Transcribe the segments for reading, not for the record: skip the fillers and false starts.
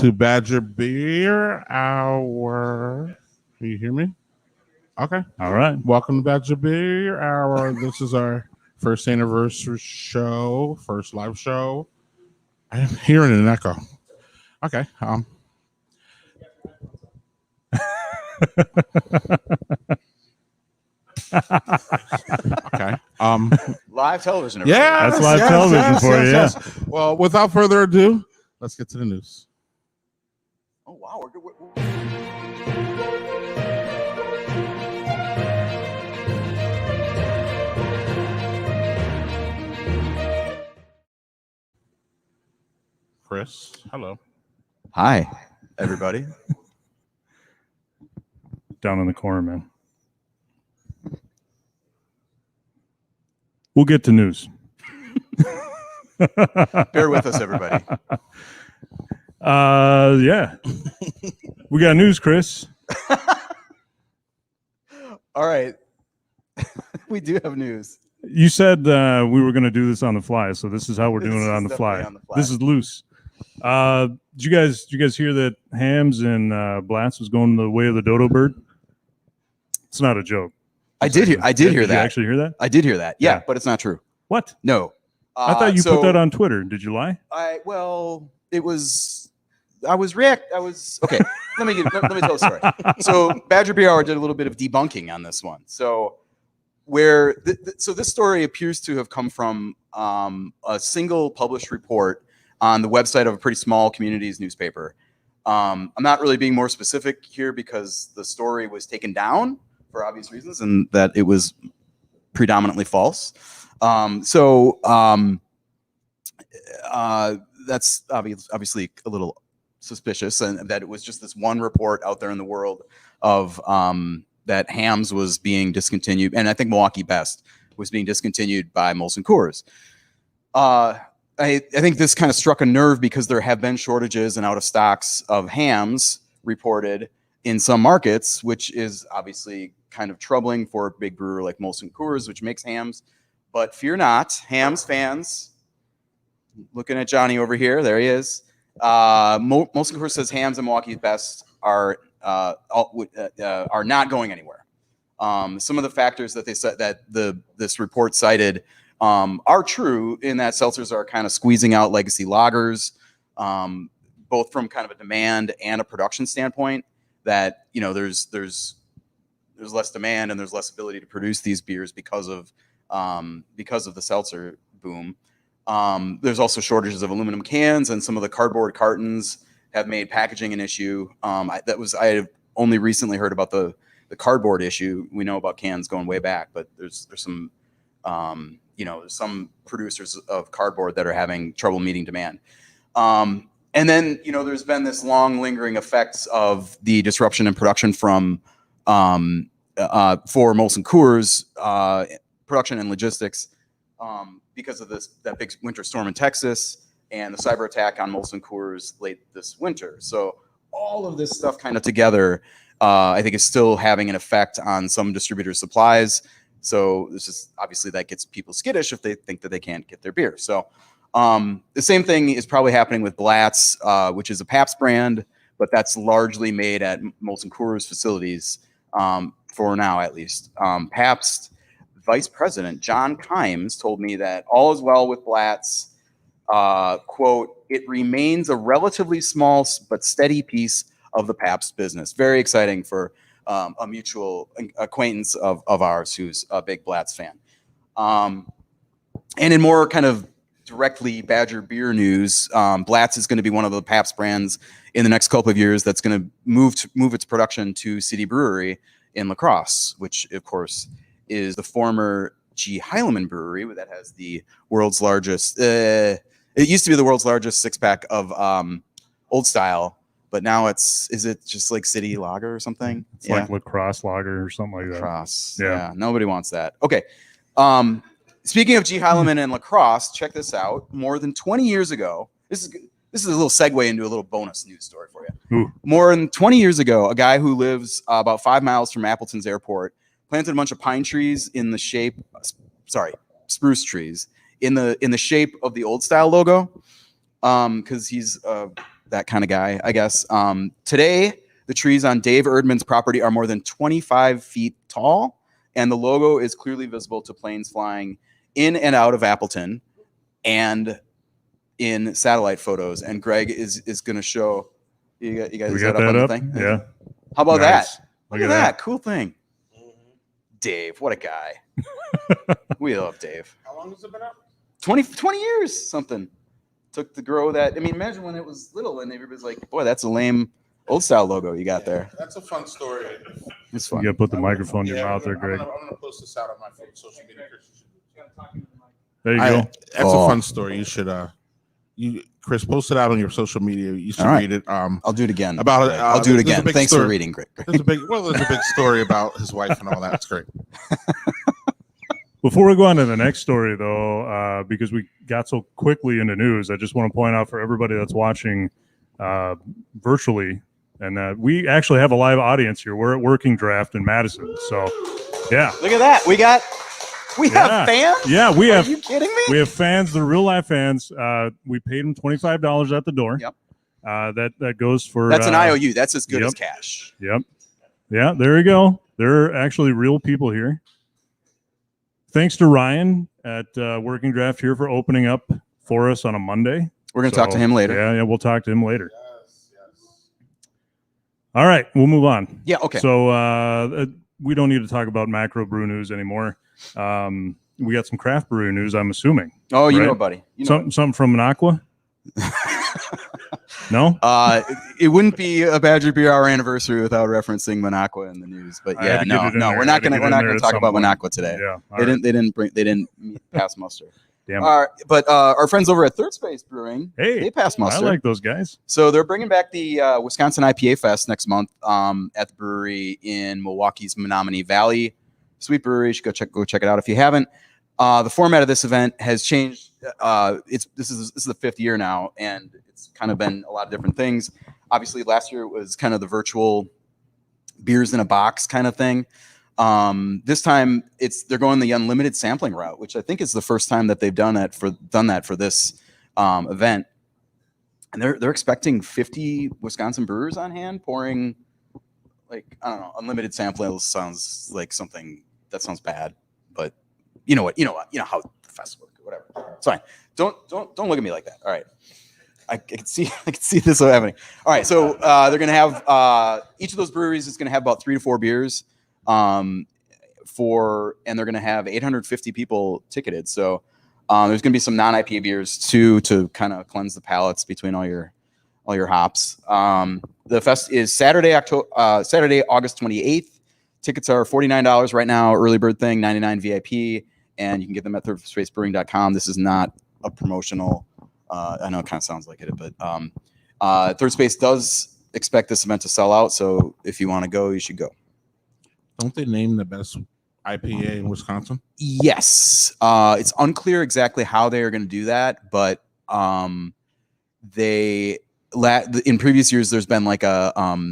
to Badger Beer Hour. Can you hear me? Okay. All right. Welcome to Badger Beer Hour. This is our first anniversary show, first live show. I am hearing an echo. Okay. Okay. Live television. Yeah, That's live television for you. Yes. Well, without further ado, let's get to the news. Oh wow, we're good. Chris, hello. Hi, everybody. Down in the corner, man. We'll get to news. Bear with us, everybody. Yeah. We got news, Chris. All right. We do have news. You said we were going to do this on the fly, so this is how we're doing it on the fly. This is loose. Did you guys hear that Hams and Blatz was going the way of the dodo bird? It's not a joke. I did hear that. Did you actually hear that? I did hear that. Yeah, Yeah. but it's not true. What? No. I thought you put that on Twitter. Did you lie? Okay. Let me tell a story. So Badger Beer Hour did a little bit of debunking on this one. So so this story appears to have come from a single published report on the website of a pretty small community's newspaper. I'm not really being more specific here because the story was taken down for obvious reasons and that it was predominantly false. That's obviously a little suspicious, and that it was just this one report out there in the world of that Hams was being discontinued, and I think Milwaukee Best was being discontinued by Molson Coors. I think this kind of struck a nerve because there have been shortages and out of stocks of Hams reported in some markets, which is obviously kind of troubling for a big brewer like Molson Coors, which makes Hams. But fear not, Hams fans. Looking at Johnny over here, there he is. Molson Coors says Hams and Milwaukee Best are not going anywhere. Some of the factors that they said that this report cited are true in that seltzers are kind of squeezing out legacy lagers, both from kind of a demand and a production standpoint. That there's less demand and there's less ability to produce these beers because of the seltzer boom. There's also shortages of aluminum cans, and some of the cardboard cartons have made packaging an issue. I have only recently heard about the cardboard issue. We know about cans going way back, but there's some some producers of cardboard that are having trouble meeting demand. And then there's been this long lingering effects of the disruption in production from for Molson Coors production and logistics. Because of that big winter storm in Texas and the cyber attack on Molson Coors late this winter. So all of this stuff kind of together, I think is still having an effect on some distributors' supplies. So this is obviously that gets people skittish if they think that they can't get their beer. So the same thing is probably happening with Blatz, which is a Pabst brand, but that's largely made at Molson Coors facilities for now, at least. Pabst Vice President John Kimes told me that all is well with Blatz. Quote, "It remains a relatively small but steady piece of the Pabst business." Very exciting for a mutual acquaintance of ours who's a big Blatz fan. And in more kind of directly Badger beer news, Blatz is going to be one of the Pabst brands in the next couple of years that's going to move its production to City Brewery in La Crosse, which of course is the former G. Heilemann Brewery that has the world's largest. It used to be the world's largest 6-pack of old style, but now is it just like City Lager or something? It's like La Crosse Lager or something like that. La Crosse. Yeah, nobody wants that. Okay. Speaking of G. Heilemann and La Crosse, check this out. More than 20 years ago, this is a little segue into a little bonus news story for you. Ooh. More than 20 years ago, a guy who lives about 5 miles from Appleton's airport planted a bunch of spruce trees in the shape of the old style logo, because he's a that kind of guy, I guess. Today, the trees on Dave Erdman's property are more than 25 feet tall, and the logo is clearly visible to planes flying in and out of Appleton and in satellite photos. And Greg is going to show you guys. We got that up. The thing? Yeah. How about Nice. that? Look at that. Cool thing. Dave, what a guy. We love Dave. How long has it been up? 20 years, something. Took to grow that. I mean, imagine when it was little and everybody's like, boy, that's a lame old style logo you got there. That's a fun story. It's fun. You got to put the microphone in your mouth there, Greg. I'm gonna post this out on my social media. There you go. That's a fun story. You should Chris, post it out on your social media. You should read it. I'll do it again. About I'll do it again. Thanks for reading, Greg. There's a big story about his wife and all that. That's great. Before we go on to the next story, though, because we got so quickly into news, I just want to point out for everybody that's watching virtually, and we actually have a live audience here. We're at Working Draft in Madison. So, yeah. Look at that. We have fans? Yeah, we have. Are you kidding me? We have fans. They're real life fans. We paid them $25 at the door. Yep. That goes for. That's an IOU. That's as good as cash. Yep. Yeah, there you go. They're actually real people here. Thanks to Ryan at Working Draft here for opening up for us on a Monday. We're going to talk to him later. Yeah, we'll talk to him later. Yes. All right, we'll move on. Yeah, okay. So we don't need to talk about macro brew news anymore. We got some craft brewery news, I'm assuming. Oh, you know, buddy. Something from Minocqua? No? It wouldn't be a Badger Beer Hour anniversary without referencing Minocqua in the news. But yeah, no, we're not gonna talk about Minocqua today. Yeah, they didn't pass muster. Damn. But our friends over at Third Space Brewing, they passed muster. I like those guys. So they're bringing back the Wisconsin IPA Fest next month at the brewery in Milwaukee's Menominee Valley. Sweet brewery. You should go check it out if you haven't. The format of this event has changed. This is the 5th year now, and it's kind of been a lot of different things. Obviously, last year it was kind of the virtual beers in a box kind of thing. This time they're going the unlimited sampling route, which I think is the first time that they've done that for this event. And they're expecting 50 Wisconsin brewers on hand pouring, like, I don't know, unlimited sampling sounds like something that sounds bad, but you know how the festival, whatever. It's fine. Don't look at me like that. All right. I can see this happening. All right. So they're going to have each of those breweries is going to have about 3 to 4 beers and they're going to have 850 people ticketed. So there's going to be some non-IPA beers too, to kind of cleanse the palates between all your hops. The fest is Saturday, August 28th. Tickets are $49 right now, early bird thing, $99 VIP, and you can get them at thirdSpaceBrewing.com. This is not a promotional. I know it kind of sounds like it, but Third Space does expect this event to sell out. So if you want to go, you should go. Don't they name the best IPA in Wisconsin? Yes. It's unclear exactly how they are going to do that, but in previous years there's been like a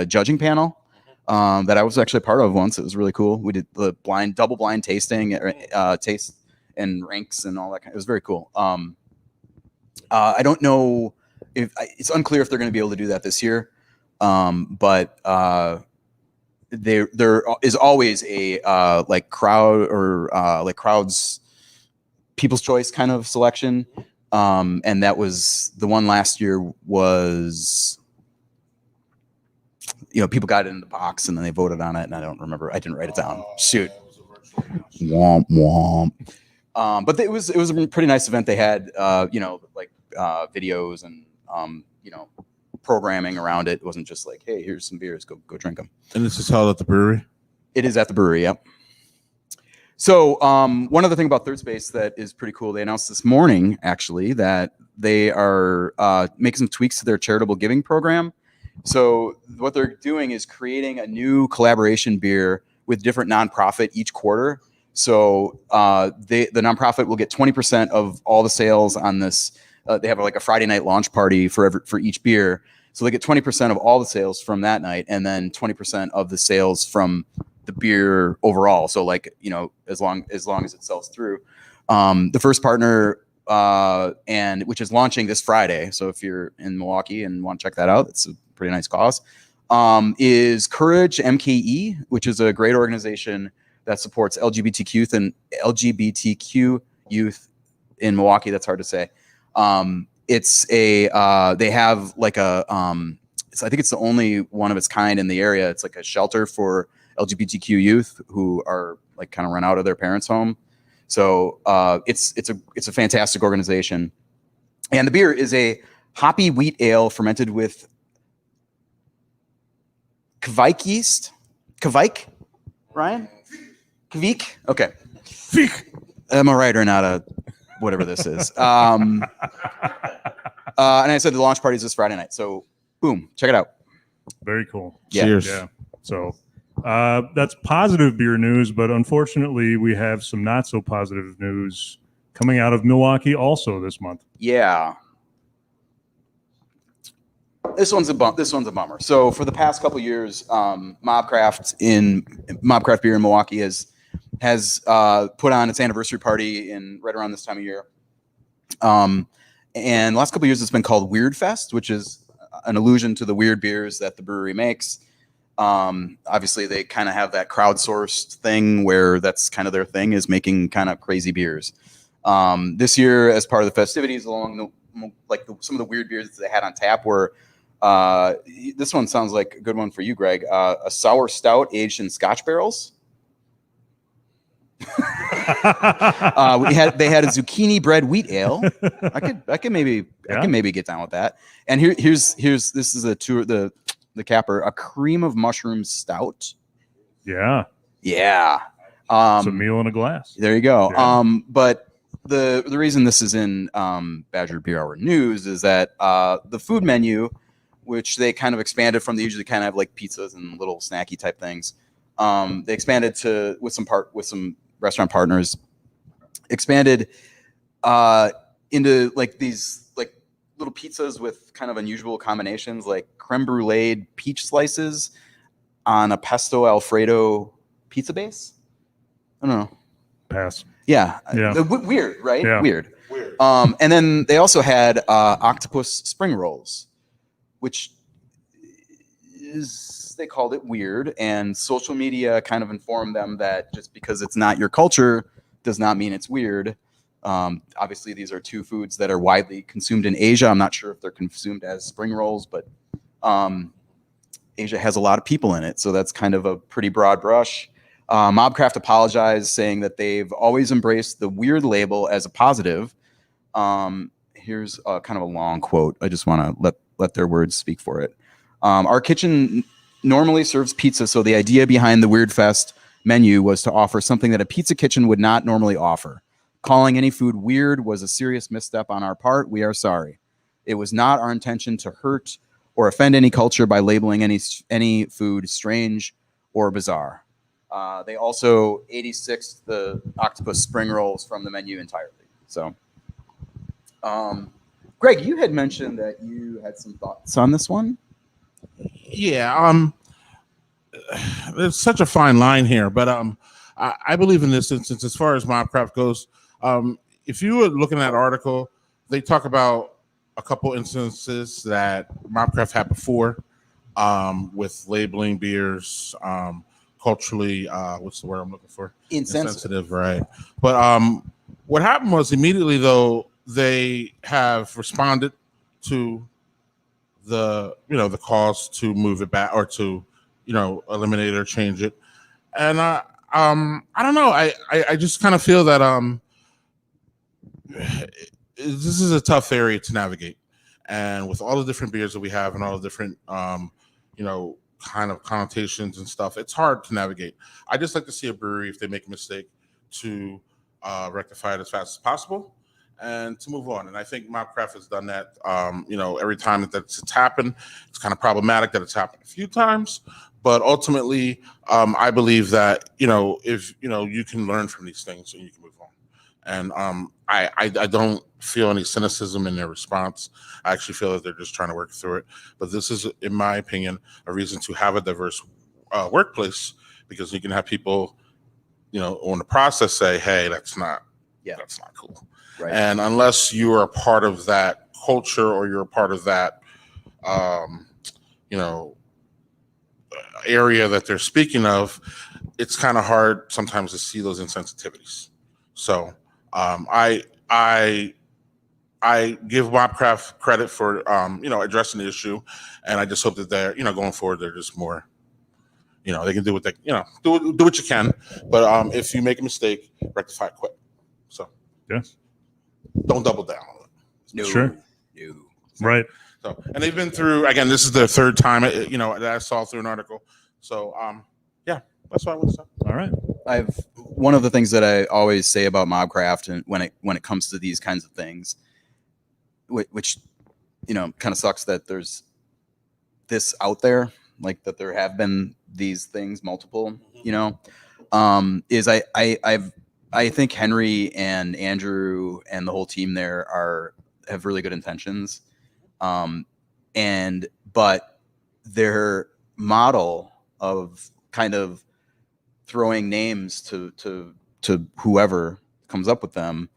judging panel that I was actually part of once. It was really cool. We did the double blind tasting, taste and ranks and all that. It was very cool. I don't know it's unclear if they're going to be able to do that this year. But there is always a like crowd or like crowds people's choice kind of selection. And that was the one last year was, people got it in the box and then they voted on it, and I don't remember. I didn't write it down. Shoot. Womp womp. But it was a pretty nice event. They had like videos and programming around it. It wasn't just like, hey, here's some beers, go drink them. And this is held at the brewery? It is at the brewery, yep. So one other thing about Third Space that is pretty cool, they announced this morning, actually, that they are making some tweaks to their charitable giving program. So what they're doing is creating a new collaboration beer with different nonprofit each quarter. So the nonprofit will get 20% of all the sales on this. They have like a Friday night launch party for each beer. So they get 20% of all the sales from that night, and then 20% of the sales from the beer overall. So like, as long as it sells through. The first partner and which is launching this Friday. So if you're in Milwaukee and want to check that out, it's a pretty nice cause. Is Courage MKE, which is a great organization that supports LGBTQ youth in Milwaukee. That's hard to say. It's a they have like a I think it's the only one of its kind in the area. It's like a shelter for LGBTQ youth who are like kind of run out of their parents' home. So it's a fantastic organization, and the beer is a hoppy wheat ale fermented with Kvike yeast. Kvike, Ryan? Kvik? Okay. Kvik. Am I right or not? Whatever this is. And I said the launch party is this Friday night. So boom, check it out. Very cool. Yeah. Cheers. Yeah. So that's positive beer news, but unfortunately we have some not so positive news coming out of Milwaukee also this month. Yeah. This one's a bummer. So for the past couple years, Mobcraft beer in Milwaukee has put on its anniversary party right around this time of year. And the last couple of years, it's been called Weird Fest, which is an allusion to the weird beers that the brewery makes. Obviously, they kind of have that crowdsourced thing where that's kind of their thing, is making kind of crazy beers. This year, as part of the festivities, some of the weird beers that they had on tap were, this one sounds like a good one for you, Greg, a sour stout aged in Scotch barrels. They had a zucchini bread wheat ale. I can maybe get down with that. And here's this is the capper, a cream of mushrooms stout. Yeah. Yeah. It's a meal in a glass. There you go. Yeah. But the reason this is in Badger Beer Hour News is that the food menu, which they kind of expanded from, they usually kind of have like pizzas and little snacky type things. They expanded to with some restaurant partners, expanded into like these like little pizzas with kind of unusual combinations, like creme brulee peach slices on a pesto Alfredo pizza base. I don't know. Pass. Yeah. Yeah. Weird, right? Yeah. Weird. And then they also had octopus spring rolls, which is, they called it weird, and social media kind of informed them that just because it's not your culture does not mean it's weird. Obviously, these are two foods that are widely consumed in Asia. I'm not sure if they're consumed as spring rolls, but Asia has a lot of people in it, so that's kind of a pretty broad brush. Mobcraft apologized, saying that they've always embraced the weird label as a positive. Here's kind of a long quote. I just want to let their words speak for it. Our kitchen normally serves pizza, so the idea behind the Weird Fest menu was to offer something that a pizza kitchen would not normally offer. Calling any food weird was a serious misstep on our part. We are sorry. It was not our intention to hurt or offend any culture by labeling any food strange or bizarre. They also 86'd the octopus spring rolls from the menu entirely. So, Greg, you had mentioned that you had some thoughts on this one. Yeah, there's such a fine line here, but I believe in this instance, as far as Mobcraft goes, if you were looking at that article, they talk about a couple instances that Mobcraft had before with labeling beers culturally, what's the word I'm looking for? Insensitive, right? But what happened was immediately, though, they have responded to the calls to move it back or to eliminate or change it. And I don't know, I just kind of feel that this is a tough area to navigate, and with all the different beers that we have and all the different kind of connotations and stuff, it's hard to navigate. I just like to see a brewery, if they make a mistake, to rectify it as fast as possible and to move on. And I think Mobcraft has done that. Every time that it's happened, it's kind of problematic that it's happened a few times. But ultimately, I believe that if you can learn from these things and you can move on. And I don't feel any cynicism in their response. I actually feel that they're just trying to work through it. But this is, in my opinion, a reason to have a diverse workplace, because you can have people, on the process say, "Hey, that's not cool." Right. And unless you are a part of that culture or you're a part of that, you know, area that they're speaking of, it's kind of hard sometimes to see those insensitivities. So I give Mobcraft credit for you know, addressing the issue, and I just hope that they're, you know, going forward they're just more, you know, they can do what they, you know, do what you can, but if you make a mistake, rectify it quick. So Yes. don't double down on it. No, Sure. no. Right. So, and they've been through, again, this is their third time, you know, that I saw through an article. So yeah, that's what I want to say. All right. I've one of the things that I always say about Mobcraft, and when it comes to these kinds of things, which you know, kind of sucks that there's this out there, like that there have been these things multiple, you know, is I think Henry and Andrew and the whole team there have really good intentions, but their model of kind of throwing names to whoever comes up with them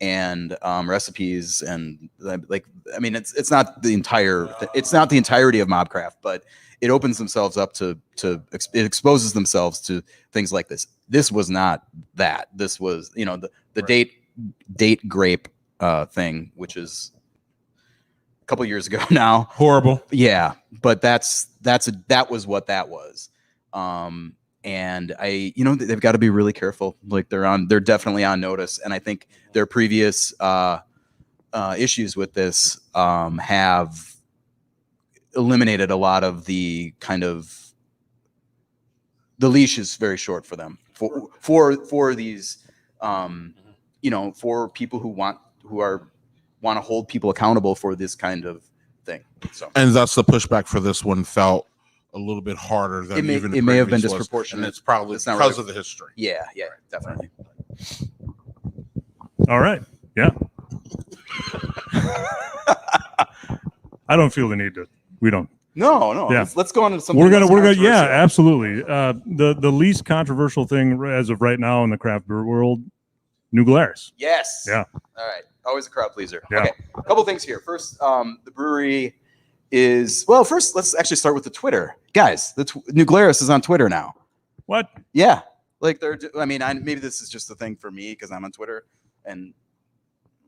and recipes, and like, I mean, it's not the entirety of Mobcraft, but it opens themselves up to it exposes themselves to things like this. This was not that. This was, you know, the Right. date grape thing, which is a couple years ago now. Horrible. Yeah, but that was what that was. And you know, they've got to be really careful. Like they're definitely on notice. And I think their previous issues with this have eliminated a lot of the kind of, the leash is very short for them for these, you know, for people who want to hold people accountable for this kind of thing. So, And thus the pushback for this one felt a little bit harder than it may have been previous was, disproportionate. and it's probably It's not because really- of the history. yeah, definitely. All right. Yeah. I don't feel the need to. We don't. No. Yeah. Let's go on to something. We're gonna. less Yeah, controversial. absolutely. The least controversial thing as of right now in the craft beer world, New Glarus. Yes. Yeah. All right. Always a crowd pleaser. Yeah. Okay. A couple things here. First, the brewery is, well, first let's actually start with the Twitter. Guys, New Glarus is on Twitter now. What? Yeah. Like maybe this is just a thing for me because I'm on Twitter, and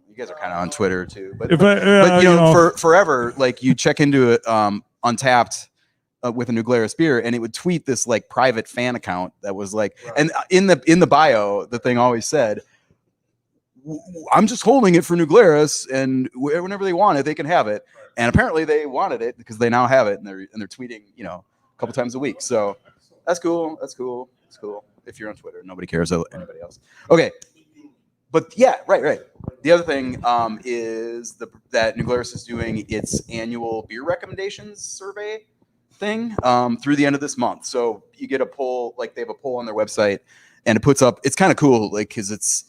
you guys are kind of on Twitter too. But If I, but you know, for forever, like you check into it, Untapped with a New Glarus beer, and it would tweet this like private fan account that was like, Right. and in the bio, the thing always said, I'm just holding it for New Glarus, and whenever they want it, they can have it. And apparently they wanted it because they now have it, and they're tweeting, you know, a couple times a week. So that's cool. That's cool. It's cool. If you're on Twitter, nobody cares about anybody else. Okay. But yeah, right. The other thing is that New Glarus is doing its annual beer recommendations survey thing through the end of this month. So you get a poll, like they have a poll on their website, and it puts up. It's kind of cool, like because it's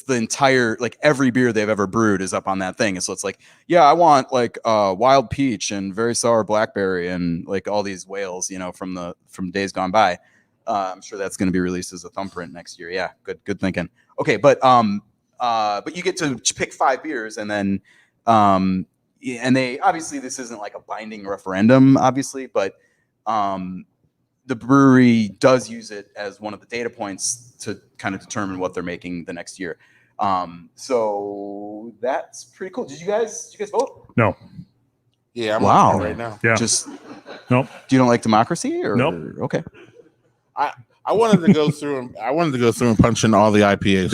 the entire, like every beer they've ever brewed is up on that thing. And so it's like, yeah, I want like wild peach and very sour blackberry and like all these whales, you know, from days gone by. I'm sure that's going to be released as a thumbprint next year. Yeah, good thinking. Okay, but you get to pick 5 beers, and then and they obviously, this isn't like a binding referendum, obviously, but the brewery does use it as one of the data points to kind of determine what they're making the next year. So that's pretty cool. Did you guys vote? No. Yeah, I'm Wow. on it right now. Yeah. Just Nope. do you don't like democracy or Nope. Okay. I wanted to go through and punch in all the IPAs.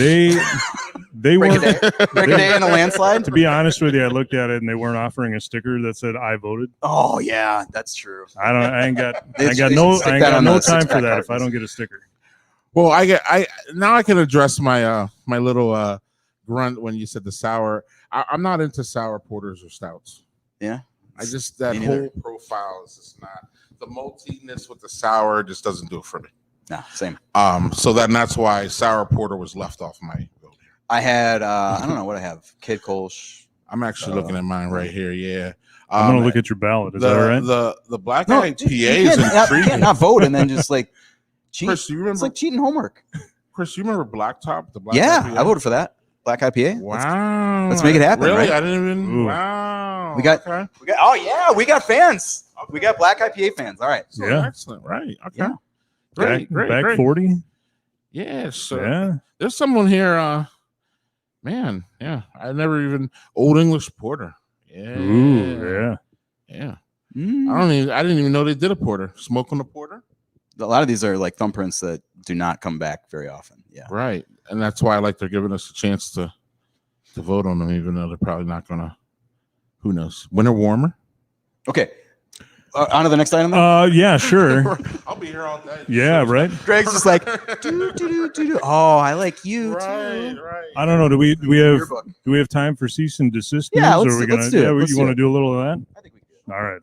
They Break weren't. a day in a landslide. To be honest with you, I looked at it and they weren't offering a sticker that said "I voted." Oh yeah, that's true. I ain't got They should stick that on no the time for six-pack that if I cartons. don't get a sticker. Well, I can address my my little grunt when you said the sour. I'm not into sour porters or stouts. Yeah. I just, that Me neither. whole profile is just not, the maltiness with the sour just doesn't do it for me. No, same. So that's why sour porter was left off my vote here. I had I don't know what I have. Kid Kolsch. I'm actually looking at mine right here. Yeah. I'm gonna look at your ballot. Is that all right? The black No, IPA you is can't intriguing. not vote and then just like cheat. Chris, you It's remember? like cheating homework. Chris, you remember Blacktop? The black Yeah, IPA? I voted for that. Black IPA. Wow. Let's make it happen. Really? Right? I didn't even. Ooh. Wow. We got. Okay. Oh yeah, we got fans. We got Black IPA fans. All right. So Yeah. excellent. Right. Okay. Yeah. Back 40. Yeah. So Yeah. there's someone here. Man. Yeah. I never even Old English Porter. Yeah. Ooh, yeah. Yeah. Mm. I didn't even know they did a porter. Smoke on the porter. A lot of these are like thumbprints that do not come back very often. Yeah. Right. And that's why I like they're giving us a chance to vote on them, even though they're probably not gonna. Who knows? Winter warmer. Okay. On to the next item. Then? Yeah, sure. I'll be here all day. Yeah, right. Greg's just like, do. Oh, I like you Right. too. Right. I don't know. Do we Your book. have time for cease and desist? Yeah, news, let's- or are we gonna, let's do it. yeah, Let's you do want to it. do a little of that? I think we can. All right.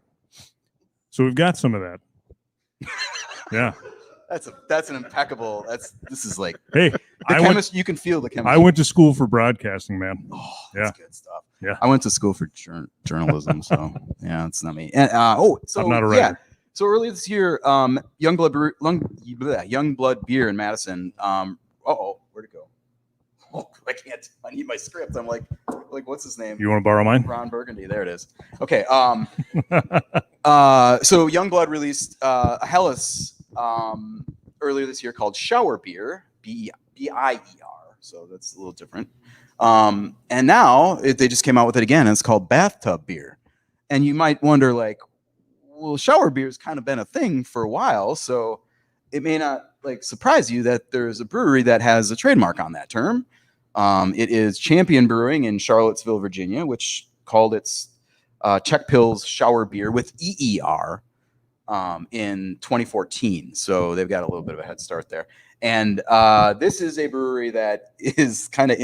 So we've got some of that. Yeah. That's an impeccable. This is like Hey, the you can feel the chemistry. I went to school for broadcasting, man. Oh, Yeah. that's good stuff. Yeah. I went to school for journalism, so yeah, it's not me. And so I'm not a yeah. writer. So earlier this year, Youngblood Beer in Madison. Where'd it go? Oh, I can't. I need my script. I'm like, what's his name? You want to borrow mine? Ron Burgundy. There it is. Okay. So Youngblood released a Hellas earlier this year called Shower Beer, BIER. So that's a little different. And now they just came out with it again. And it's called Bathtub Beer. And you might wonder, like, well, shower beer has kind of been a thing for a while, so it may not like surprise you that there's a brewery that has a trademark on that term. It is Champion Brewing in Charlottesville, Virginia, which called its Czech Pils Shower Beer with EER in 2014. So they've got a little bit of a head start there. And this is a brewery that is kind of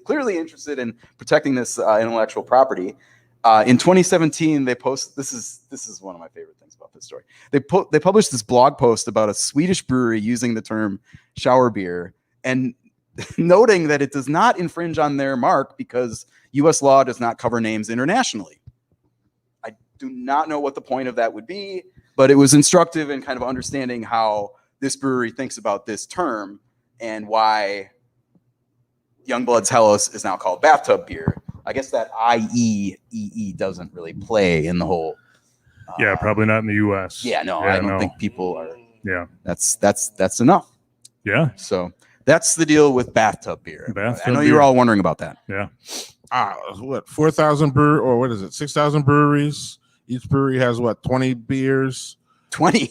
clearly interested in protecting this intellectual property. In 2017, they post. This is one of my favorite things about this story. They published this blog post about a Swedish brewery using the term shower beer and noting that it does not infringe on their mark because U.S. law does not cover names internationally. I do not know what the point of that would be, but it was instructive in kind of understanding how this brewery thinks about this term and why Youngblood's Hellas is now called bathtub beer. I guess that IEEE doesn't really play in the whole. Yeah, probably not in the U.S. Yeah, no, Yeah, I don't think people are. Yeah. That's enough. Yeah. So that's the deal with bathtub beer. Bathtub I know beer. you're all wondering about that. Yeah. What 4,000 brewer or what is it? 6,000 breweries. Each brewery has what 20 beers 20.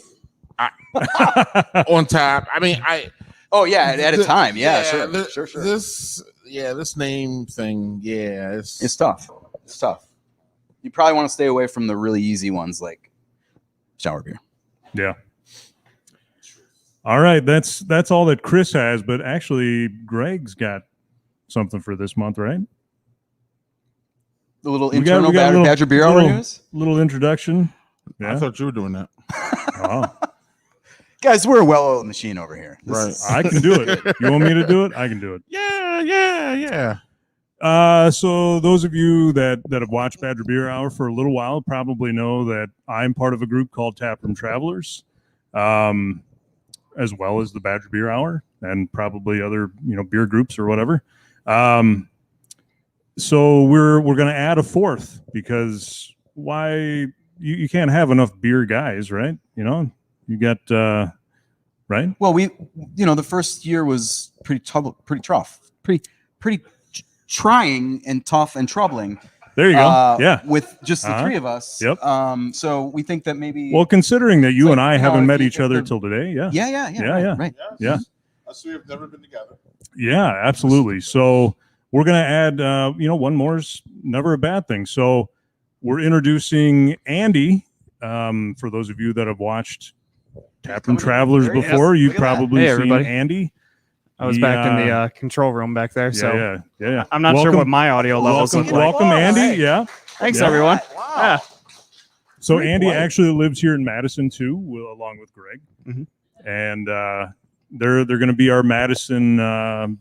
on tap. I mean, Oh yeah, at a time. Yeah, sure. This name thing. Yeah, It's tough. It's tough. You probably want to stay away from the really easy ones like shower beer. Yeah. All right, that's all that Chris has, but actually Greg's got something for this month, right? The little We got internal a little- Badger Beer Hour little- news. Little introduction. I Yeah. thought you were doing that. Oh, Guys, we're a well-oiled machine over here. This Right. is- I can do it. You want me to do it? I can do it. Yeah. So those of you that have watched Badger Beer Hour for a little while probably know that I'm part of a group called Taproom Travelers, as well as the Badger Beer Hour and probably other beer groups or whatever. So we're going to add a fourth because why you can't have enough beer guys, right? You got right. Well, the first year was pretty trying and tough and troubling. There you go. Yeah. With just the three of us. Yep. So we think that maybe. Well, considering that you So, and I you know, haven't if met you- each if other the- till today, yeah. Yeah. Right. Yeah. Us three have never been together. Yeah, absolutely. So we're going to add, one more is never a bad thing. So we're introducing Andy. For those of you that have watched Taproom Travelers There he is. before, you've Look at that. probably Hey, seen everybody. Andy. I was back in the control room back there, so Yeah. I'm not sure what my audio levels Welcome, look like. welcome, Andy. Hey. Yeah. Thanks, Yeah. everyone. Wow. Yeah. So Great Andy point. actually lives here in Madison too, along with Greg, Mhm. and they're going to be our Madison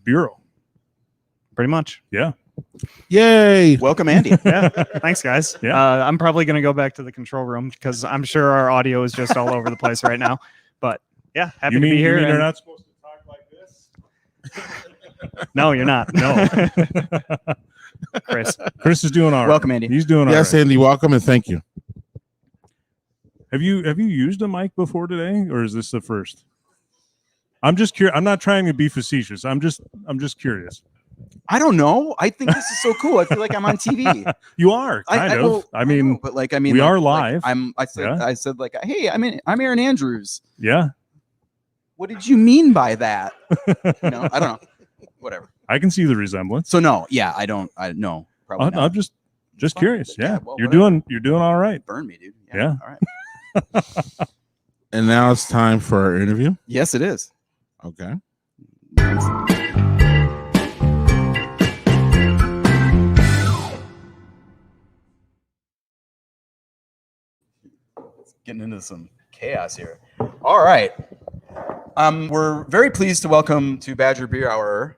bureau. Pretty much. Yeah. Yay! Welcome, Andy. Yeah. Thanks, guys. Yeah. I'm probably going to go back to the control room because I'm sure our audio is just all over the place right now. But yeah, happy to be here. You mean they're and- not supposed to talk like this? No, you're not. No. Chris. Chris is doing all right. Welcome, Andy. He's doing all Yes, right. Andy, welcome and thank you. Have you used a mic before today, or is this the first? I'm just curious. I'm not trying to be facetious. I'm just curious. I don't know. I think this is so cool. I feel like I'm on TV. You are kind of. well, I mean, know, but we we are live. I said like, hey, I'm Aaron Andrews. Yeah. What did you mean by that? I don't know. Whatever. I can see the resemblance. So no, yeah, I no, probably not. I'm just Fine. curious. Yeah, Yeah, well, you're whatever. doing all right. Burn me, dude. Yeah. All right. And now it's time for our interview. Yes, it is. Okay. Getting into some chaos here. All right. We're very pleased to welcome to Badger Beer Hour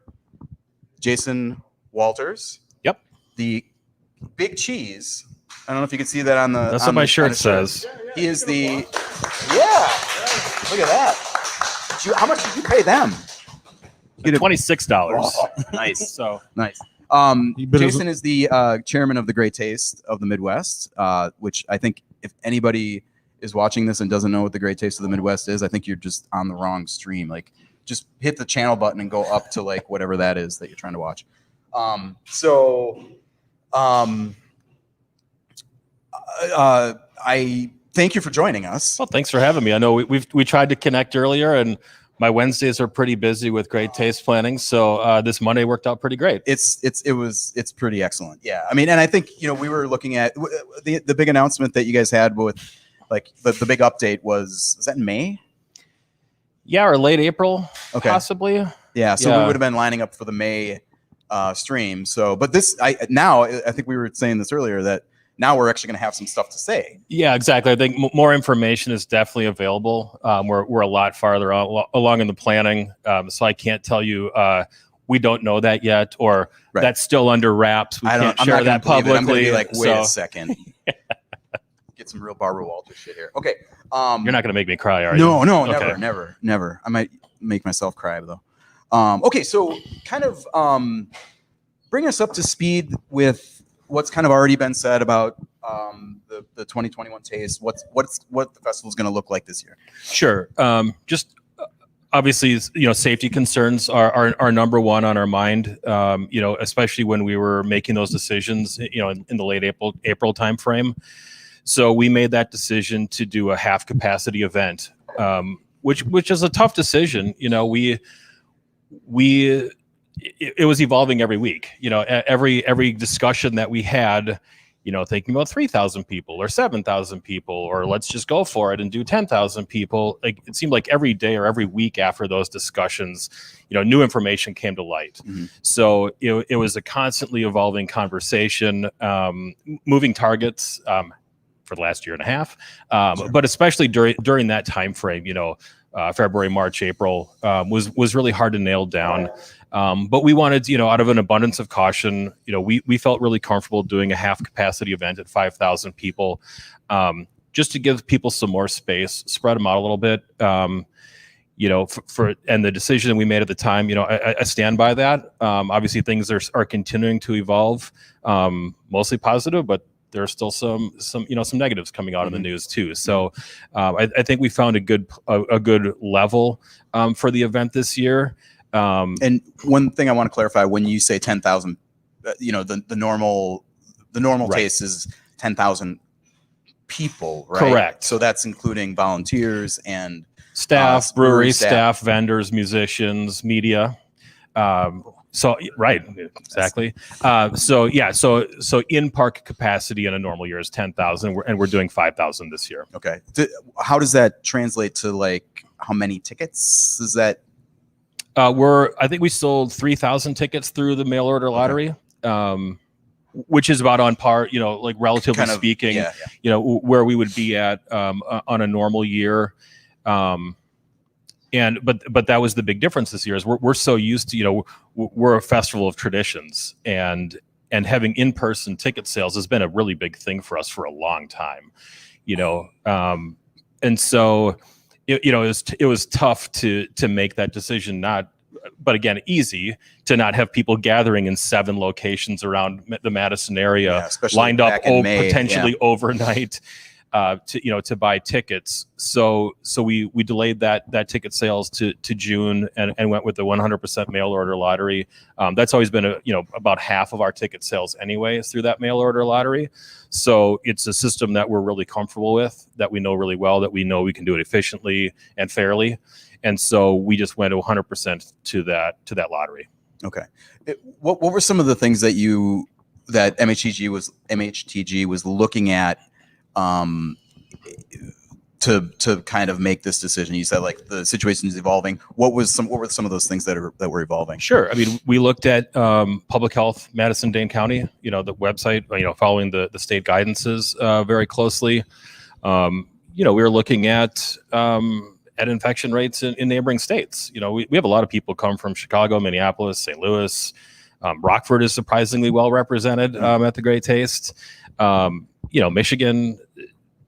Jason Walters. Yep. The Big Cheese. I don't know if you can see that on the. That's on what my the- on shirt his shirt. says. He is the. Yeah. Look at that. How much did you pay them? You get a- $26. Nice. So Nice. He bit his- Jason is the chairman of the Great Taste of the Midwest, which I think if anybody is watching this and doesn't know what the Great Taste of the Midwest is, I think you're just on the wrong stream. Like, just hit the channel button and go up to like whatever that is that you're trying to watch. I thank you for joining us. well, thanks for having me. I know we tried to connect earlier, and my Wednesdays are pretty busy with Great Taste planning. So this Monday worked out pretty great. It's pretty excellent. Yeah, I mean, and I think we were looking at the big announcement that you guys had with like the big update was that in May? Yeah, or late April, possibly. Yeah, so we Yeah. would have been lining up for the May stream. So, but this, I think we were saying this earlier that now we're actually going to have some stuff to say. Yeah, exactly. I think more information is definitely available. We're a lot farther along in the planning, so I can't tell you. We don't know that yet, or Right. that's still under wraps. We can't I'm share not that gonna believe it. I'm gonna publicly. be like, wait so a second. Get some real Barbara Walters shit here. Okay. you're not going to make me cry, are you? No, Okay. never. I might make myself cry though. Okay, so kind of bring us up to speed with what's kind of already been said about the 2021 taste. What the festival is going to look like this year. Sure. Just obviously, safety concerns are number one on our mind. Especially when we were making those decisions, in the late April timeframe. So we made that decision to do a half capacity event, which is a tough decision. It was evolving every week. Every discussion that we had, thinking about 3,000 people or 7,000 people, or let's just go for it and do 10,000 people. Like, it seemed like every day or every week after those discussions, new information came to light. Mm-hmm. So it was a constantly evolving conversation, moving targets for the last year and a half, but especially during that time frame, February, March, April was really hard to nail down. But we wanted, out of an abundance of caution, we felt really comfortable doing a half capacity event at 5,000 people, just to give people some more space, spread them out a little bit. And the decision we made at the time, I stand by that. Obviously things are continuing to evolve, mostly positive, but there are still some negatives coming out in the news too. So I think we found a good level for the event this year. And one thing I want to clarify: when you say 10,000, the normal Right. taste is 10,000 people, right? Correct. So that's including volunteers and Staff, brewery brewery staff. staff, vendors, musicians, media. So right, exactly. So in park capacity in a normal year is 10,000, and we're doing 5,000 this year. Okay. How does that translate to like how many tickets? Is that I think we sold 3,000 tickets through the mail order lottery, which is about on par, like relatively kind of speaking, Yeah. where we would be at on a normal year. But that was the big difference this year is we're so used to, we're a festival of traditions, and having in-person ticket sales has been a really big thing for us for a long time, and so it was tough to make that decision, not but again, easy to not have people gathering in 7 locations around the Madison area, especially lined up back in May, potentially overnight to buy tickets. So we delayed that ticket sales to June and went with the 100% mail order lottery. That's always been about half of our ticket sales anyway is through that mail order lottery. So it's a system that we're really comfortable with, that we know really well, that we know we can do it efficiently and fairly. And so we just went 100% to that lottery. Okay. What were some of the things that MHTG was looking at to kind of make this decision? You said like the situation is evolving. What were some of those things that were evolving? Sure. I mean, we looked at public health, Madison-Dane County, the website, following the state guidances very closely. We were looking at infection rates in neighboring states. We have a lot of people come from Chicago, Minneapolis, St. Louis. Rockford is surprisingly well represented at the Great Taste. Michigan,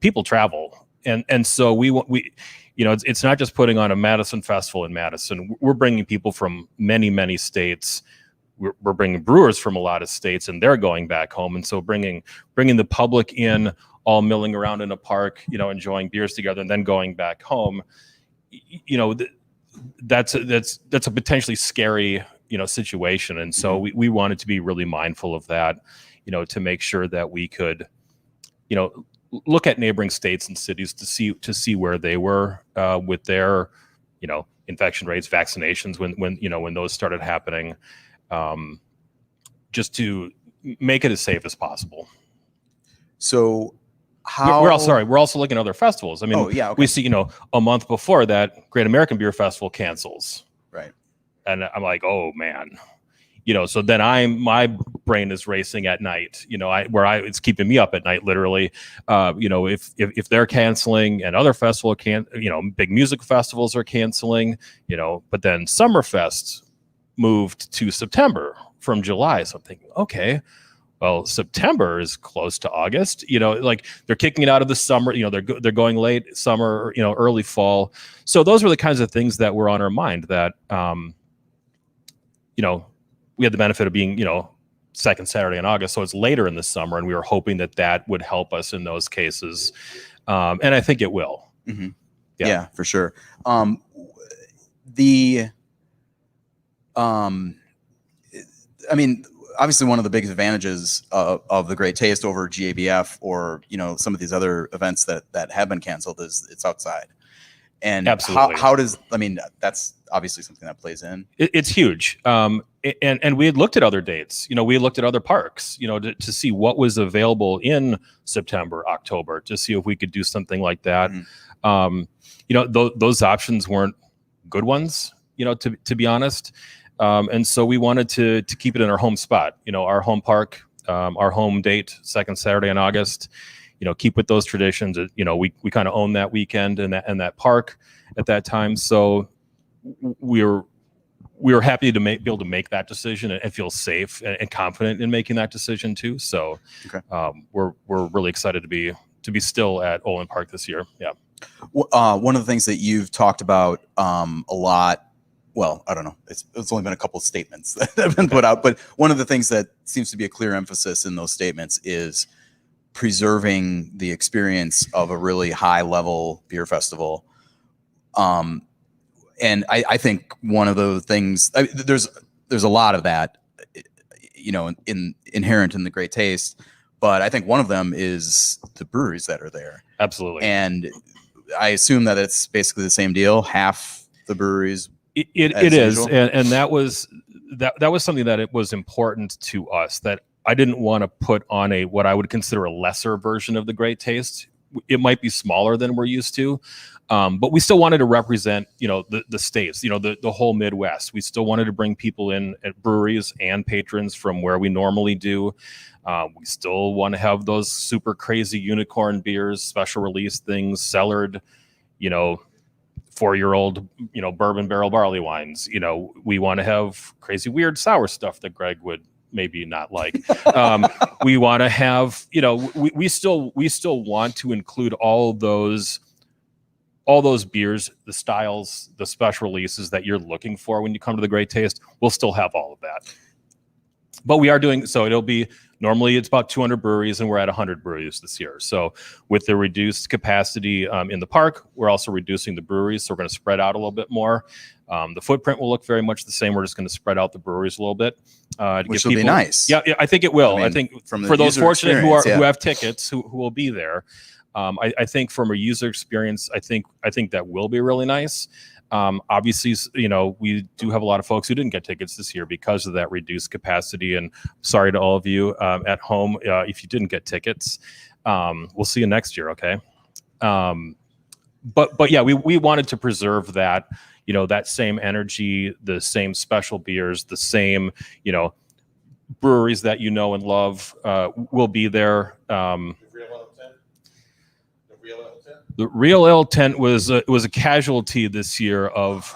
people travel, and so we it's not just putting on a Madison festival in Madison. We're bringing people from many states. We're bringing brewers from a lot of states, and they're going back home. And so bringing the public in, all milling around in a park, enjoying beers together, and then going back home. That's a potentially scary situation, and so we wanted to be really mindful of that, to make sure that we could look at neighboring states and cities to see where they were with their infection rates, vaccinations when those started happening, just to make it as safe as possible. So we're also looking at other festivals. I mean, we see, a month before that, Great American Beer Festival cancels. Right. And I'm like, oh man, so then my brain is racing at night, it's keeping me up at night, literally. If they're canceling and other festival big music festivals are canceling, but then Summerfest moved to September from July. So I'm thinking, okay, well, September is close to August, like they're kicking it out of the summer, they're going late summer, early fall. So those were the kinds of things that were on our mind that, we had the benefit of being, second Saturday in August. So it's later in the summer, and we were hoping that would help us in those cases. And I think it will. Mm-hmm. Yeah, for sure. Obviously one of the biggest advantages of the Great Taste over GABF or, some of these other events that have been canceled is it's outside. And absolutely. How does, that's obviously something that plays in. It's huge. And we had looked at other dates, we had looked at other parks, to see what was available in September, October, to see if we could do something like that. Mm-hmm. Those options weren't good ones, to be honest. And so we wanted to keep it in our home spot, our home park, our home date, second Saturday in August, keep with those traditions. We kind of own that weekend and that park at that time. So we were happy to be able to make that decision and feel safe and confident in making that decision too. So we're really excited to be still at Olin Park this year. Yeah. One of the things that you've talked about a lot, well, I don't know, it's only been a couple of statements that have been put out, but one of the things that seems to be a clear emphasis in those statements is preserving the experience of a really high level beer festival. And I think one of the things, there's a lot of that, inherent in the Great Taste, but I think one of them is the breweries that are there. Absolutely. And I assume that it's basically the same deal. Half the breweries. It is, and that was something that it was important to us, that I didn't want to put on what I would consider a lesser version of the Great Taste. It might be smaller than we're used to, but we still wanted to represent, the states, the whole Midwest. We still wanted to bring people in at breweries and patrons from where we normally do. We still want to have those super crazy unicorn beers, special release things, cellared, 4-year-old, bourbon barrel barley wines. We want to have crazy weird sour stuff that Greg would maybe not like. We want to have, we still want to include all those all those beers, the styles, the special releases that you're looking for when you come to the Great Taste, we'll still have all of that. But we are doing, so it'll be, normally it's about 200 breweries and we're at 100 breweries this year. So with the reduced capacity in the park, we're also reducing the breweries. So we're going to spread out a little bit more. The footprint will look very much the same. We're just going to spread out the breweries a little bit. Which will be nice. Yeah, I think it will. I mean, I think from the for those user fortunate who experience, have tickets who will be there, I think from a user experience, I think that will be really nice. Obviously, you know, we do have a lot of folks who didn't get tickets this year because of that reduced capacity. And sorry to all of you at home if you didn't get tickets. We'll see you next year, okay? But yeah, we wanted to preserve that, you know, that same energy, the same special beers, the same, you know, breweries that you know and love will be there. The real L tent was a casualty this year of,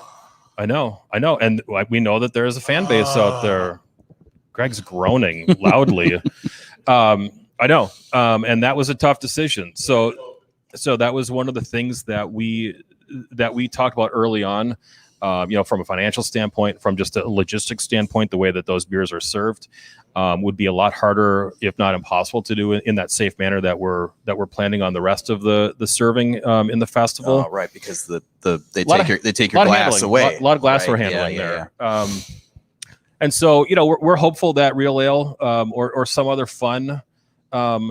I know, and we know that there is a fan base out there. Greg's groaning loudly. I know, and that was a tough decision. So that was one of the things that we talked about early on. You know, from a financial standpoint, from just a logistics standpoint, the way that those beers are served would be a lot harder, if not impossible, to do in that safe manner that we're planning on the rest of the serving in the festival. Oh, right, because they take your glass away. A lot of glassware handling there. And so, you know, we're hopeful that Real Ale or some other fun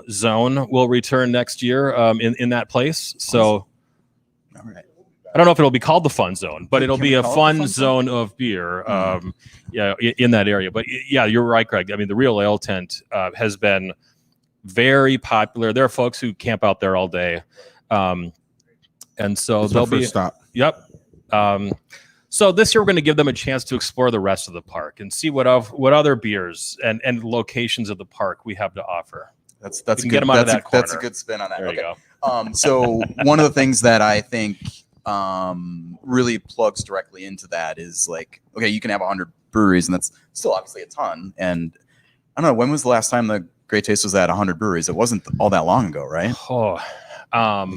zone will return next year in that place. So, all right. I don't know if it'll be called the Fun Zone, but it'll be a fun zone of beer, in that area. But yeah, you're right, Craig. I mean, the Real Ale tent has been very popular. There are folks who camp out there all day, and so they'll be. Stop. Yep. So this year we're going to give them a chance to explore the rest of the park and see what other beers and locations of the park we have to offer. That's a good. That's a good spin on that. There you go. So one of the things that I think really plugs directly into that is like, okay, you can have 100 breweries, and that's still obviously a ton. And I don't know, when was the last time the Great Taste was at 100 breweries? It wasn't all that long ago, right? Oh,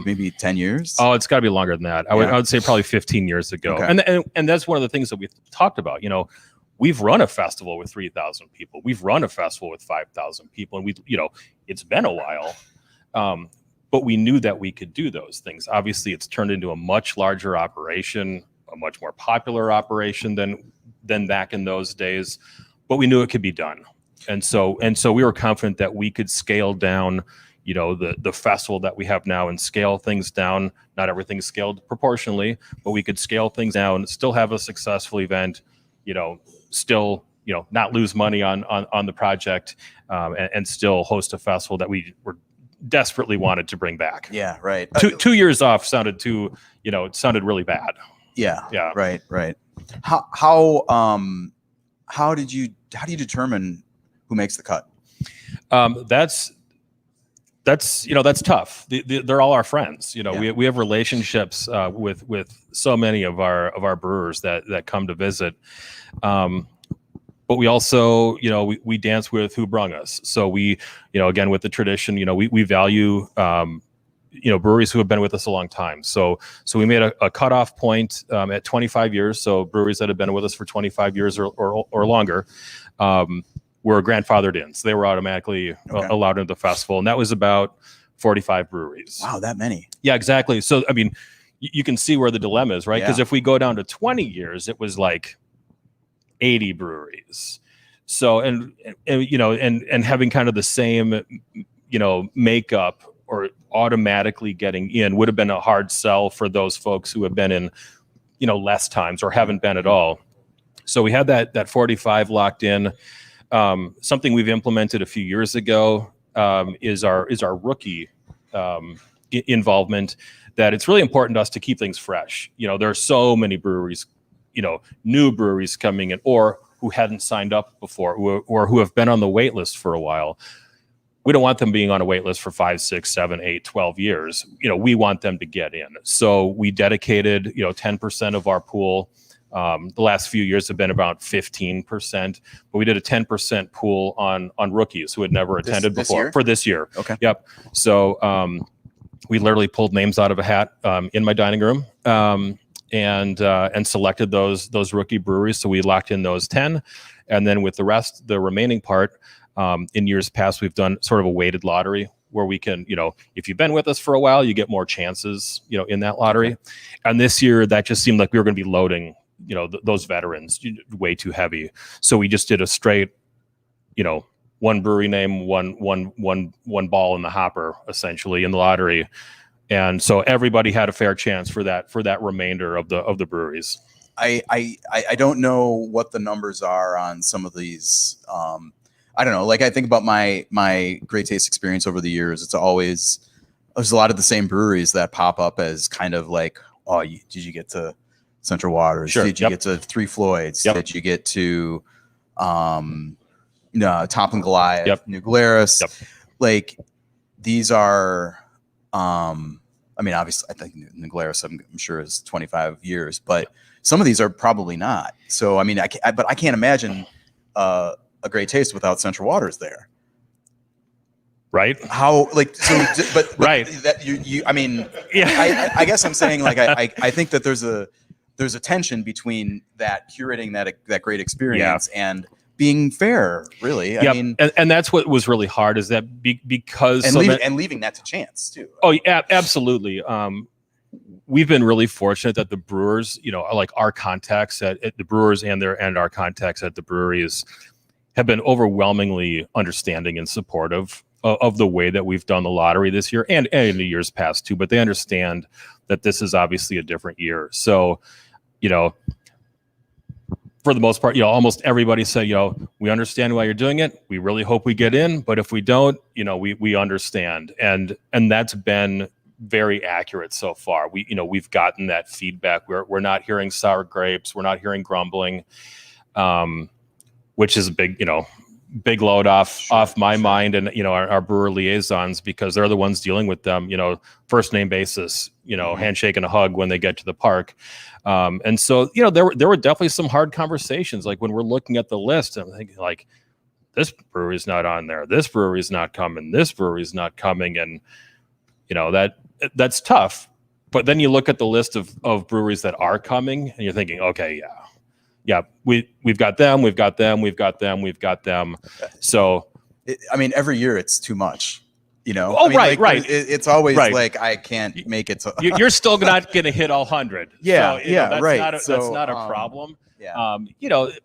maybe 10 years. Oh, it's got to be longer than that. I would say probably 15 years ago. Okay. And that's one of the things that we talked about. You know, we've run a festival with 3,000 people. We've run a festival with 5,000 people, and it's been a while. But we knew that we could do those things. Obviously, it's turned into a much larger operation, a much more popular operation than back in those days. But we knew it could be done, and so we were confident that we could scale down, you know, the festival that we have now and scale things down. Not everything's scaled proportionally, but we could scale things down, still have a successful event, you know, still, you know, not lose money on the project, and still host a festival that we were desperately wanted to bring back. Yeah, right. 2 years off sounded it sounded really bad. Yeah. Right. How do you determine who makes the cut? That's tough. They're all our friends. You know, we have relationships with so many of our brewers that come to visit. But we also, you know, we dance with who brung us. So we, you know, again, with the tradition, you know, we value, you know, breweries who have been with us a long time. So we made a cutoff point at 25 years. So breweries that have been with us for 25 years or longer were grandfathered in. So they were automatically allowed into the festival. And that was about 45 breweries. Wow, that many. Yeah, exactly. So, I mean, you can see where the dilemma is, right? Because if we go down to 20 years, it was like 80 breweries. So, and you know, and having kind of the same, you know, makeup or automatically getting in would have been a hard sell for those folks who have been in, you know, less times or haven't been at all. So we had that 45 locked in. Something we've implemented a few years ago is our rookie involvement, that it's really important to us to keep things fresh. You know, there are so many breweries, you know, new breweries coming in or who hadn't signed up before or who have been on the wait list for a while. We don't want them being on a wait list for 5, 6, 7, 8, 12 years. You know, we want them to get in. So we dedicated, you know, 10% of our pool. The last few years have been about 15%, but we did a 10% pool on rookies who had never attended before for this year. Okay. Yep. So, we literally pulled names out of a hat in my dining room and selected those rookie breweries. So we locked in those 10, and then with the remaining part, in years past, we've done sort of a weighted lottery where we can, if you've been with us for a while, you get more chances, in that lottery. Okay. And this year, that just seemed like we were going to be loading, those veterans way too heavy. So we just did a straight, one brewery name, one ball in the hopper, essentially, in the lottery. And so everybody had a fair chance for that remainder of the breweries. I don't know what the numbers are on some of these. I don't know. Like, I think about my Great Taste experience over the years. There's a lot of the same breweries that pop up as kind of like, oh, did you get to Central Waters? Sure. Did you get to Three Floyds? Yep. Did you get to Top and Goliath? Yep. New Glarus? Yep. Like, these are. I mean, obviously, I think New Glarus, I'm sure, is 25 years, but some of these are probably not. So, I mean, but I can't imagine a Great Taste without Central Waters there. Right. How, like, so, but right. That I mean, yeah. I guess I'm saying, like, I think that there's a tension between that curating that great experience and being fair, really. I mean, and that's what was really hard, is that because leaving that to chance too. Oh yeah, absolutely. We've been really fortunate that the brewers, like our contacts at the brewers and our contacts at the breweries have been overwhelmingly understanding and supportive of the way that we've done the lottery this year and in the years past too. But they understand that this is obviously a different year. So, for the most part, almost everybody said, we understand why you're doing it. We really hope we get in, but if we don't, we understand. And that's been very accurate so far. We've gotten that feedback. We're not hearing sour grapes. We're not hearing grumbling, which is a big load off my mind and, our brewer liaisons, because they're the ones dealing with them, first name basis, handshake and a hug when they get to the park. And so, there were definitely some hard conversations. Like, when we're looking at the list, I'm thinking, like, this brewery's not on there. This brewery's not coming. This brewery's not coming. And, that's tough. But then you look at the list of breweries that are coming and you're thinking, okay, yeah, we've got them. So, I mean, every year it's too much. Oh, I mean, right. It's always like, I can't make it. You're still not going to hit all 100. Yeah, so, that's right. That's not a problem. Yeah.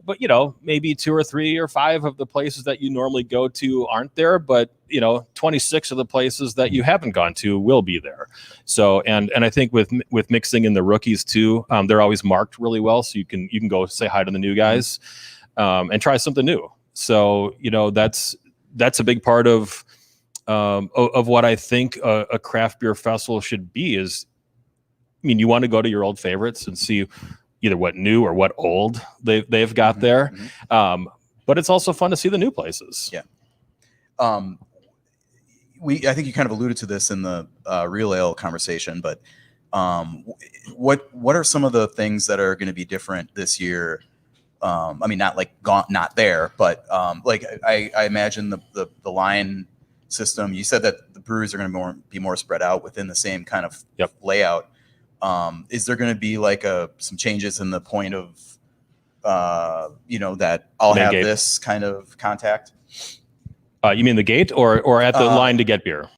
But maybe 2 or 3 or 5 of the places that you normally go to aren't there, but 26 of the places that you haven't gone to will be there. So, and I think with mixing in the rookies too, they're always marked really well, so you can go say hi to the new guys, and try something new. So, that's a big part of what I think a craft beer festival should be. Is, you want to go to your old favorites and see either what new or what old they've got there. Mm-hmm. But it's also fun to see the new places. Yeah. I think you kind of alluded to this in the real ale conversation, but what are some of the things that are going to be different this year? I mean, not there, but like I imagine the line system. You said that the breweries are going to be more spread out within the same kind of layout. Is there going to be like some changes in the point of, that I'll have gate. this kind of contact? You mean the gate or at the line to get beer?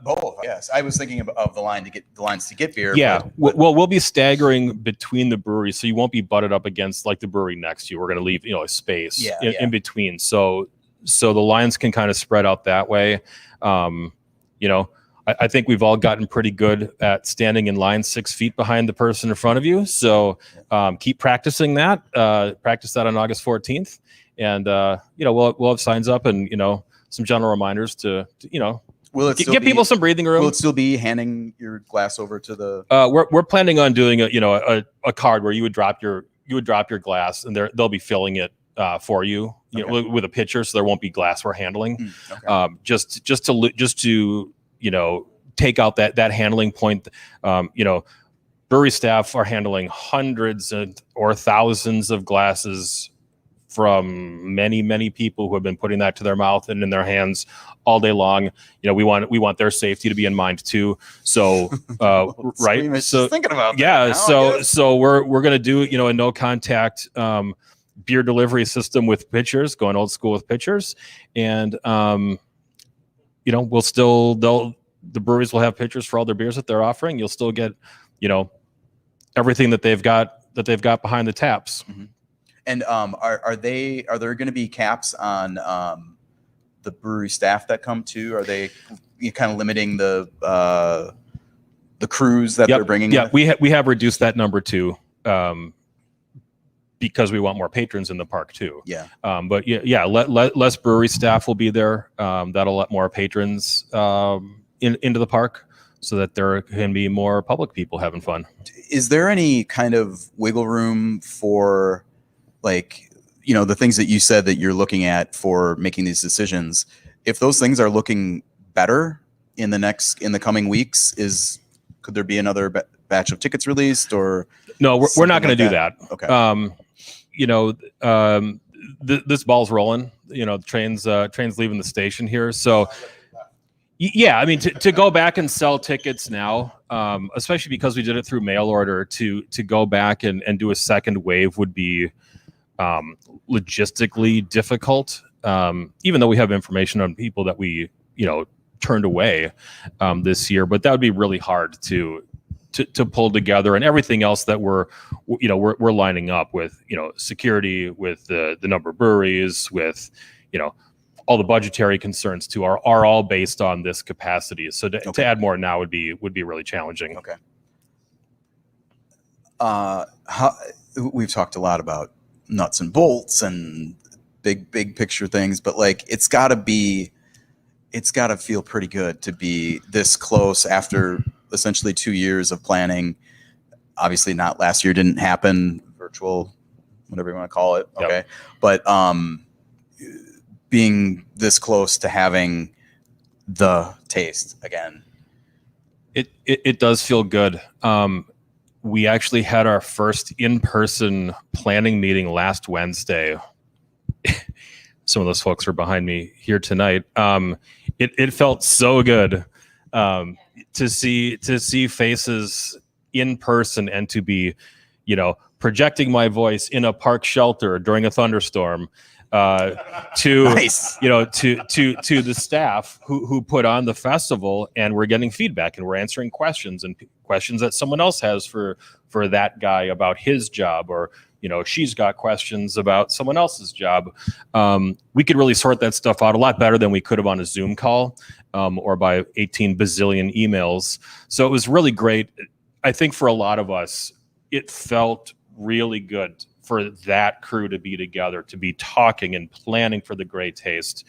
Both, yes. I was thinking of the lines to get beer. Yeah. Well, we'll be staggering between the breweries, so you won't be butted up against like the brewery next to you. We're going to leave, a space in between. So the lines can kind of spread out that way. I think we've all gotten pretty good at standing in line 6 feet behind the person in front of you. So keep practicing that. Practice that on August 14th. And, we'll have signs up and, some general reminders to give people some breathing room. Will it still be handing your glass over to the? We're planning on doing a card where you would drop your glass and they'll be filling it for you, with a pitcher, so there won't be glassware handling. Okay. Just to take out that handling point. Brewery staff are handling hundreds or thousands of glasses from many people who have been putting that to their mouth and in their hands all day long. We want their safety to be in mind too. So right. So thinking about yeah. that now, So we're gonna do a no contact beer delivery system with pitchers, going old school with pitchers, and we'll still the breweries will have pitchers for all their beers that they're offering. You'll still get everything that they've got behind the taps. Mm-hmm. And are there going to be caps on the brewery staff that come to? Are they kind of limiting the crews that they're bringing? Yeah, we have reduced that number too, because we want more patrons in the park too. Yeah. But less brewery staff will be there. That'll let more patrons into the park, so that there can be more public people having fun. Is there any kind of wiggle room for, like, the things that you said that you're looking at for making these decisions? If those things are looking better in the coming weeks, could there be another batch of tickets released, or? No, we're not going to do that. Okay. This ball's rolling. Trains leaving the station here. So yeah, I mean, to go back and sell tickets now, especially because we did it through mail order, to go back and do a second wave would be logistically difficult. Even though we have information on people that we turned away this year, but that would be really hard to pull together, and everything else that we're lining up with, security, with the number of breweries, with all the budgetary concerns too, are all based on this capacity. So to add more now would be really challenging. Okay. We've talked a lot about nuts and bolts and big picture things, but like it's got to feel pretty good to be this close after essentially 2 years of planning. Obviously not last year, didn't happen, virtual, whatever you want to call it. Okay. Yep. But being this close to having the taste again. It does feel good. We actually had our first in-person planning meeting last Wednesday. Some of those folks are behind me here tonight. It felt so good to see faces in person, and to be, projecting my voice in a park shelter during a thunderstorm, to Nice. to the staff who put on the festival, and we're getting feedback, and we're answering questions that someone else has for that guy about his job, or she's got questions about someone else's job. We could really sort that stuff out a lot better than we could have on a Zoom call, or by 18 bazillion emails. So it was really great. I think for a lot of us, it felt really good for that crew to be together, to be talking and planning for the great taste,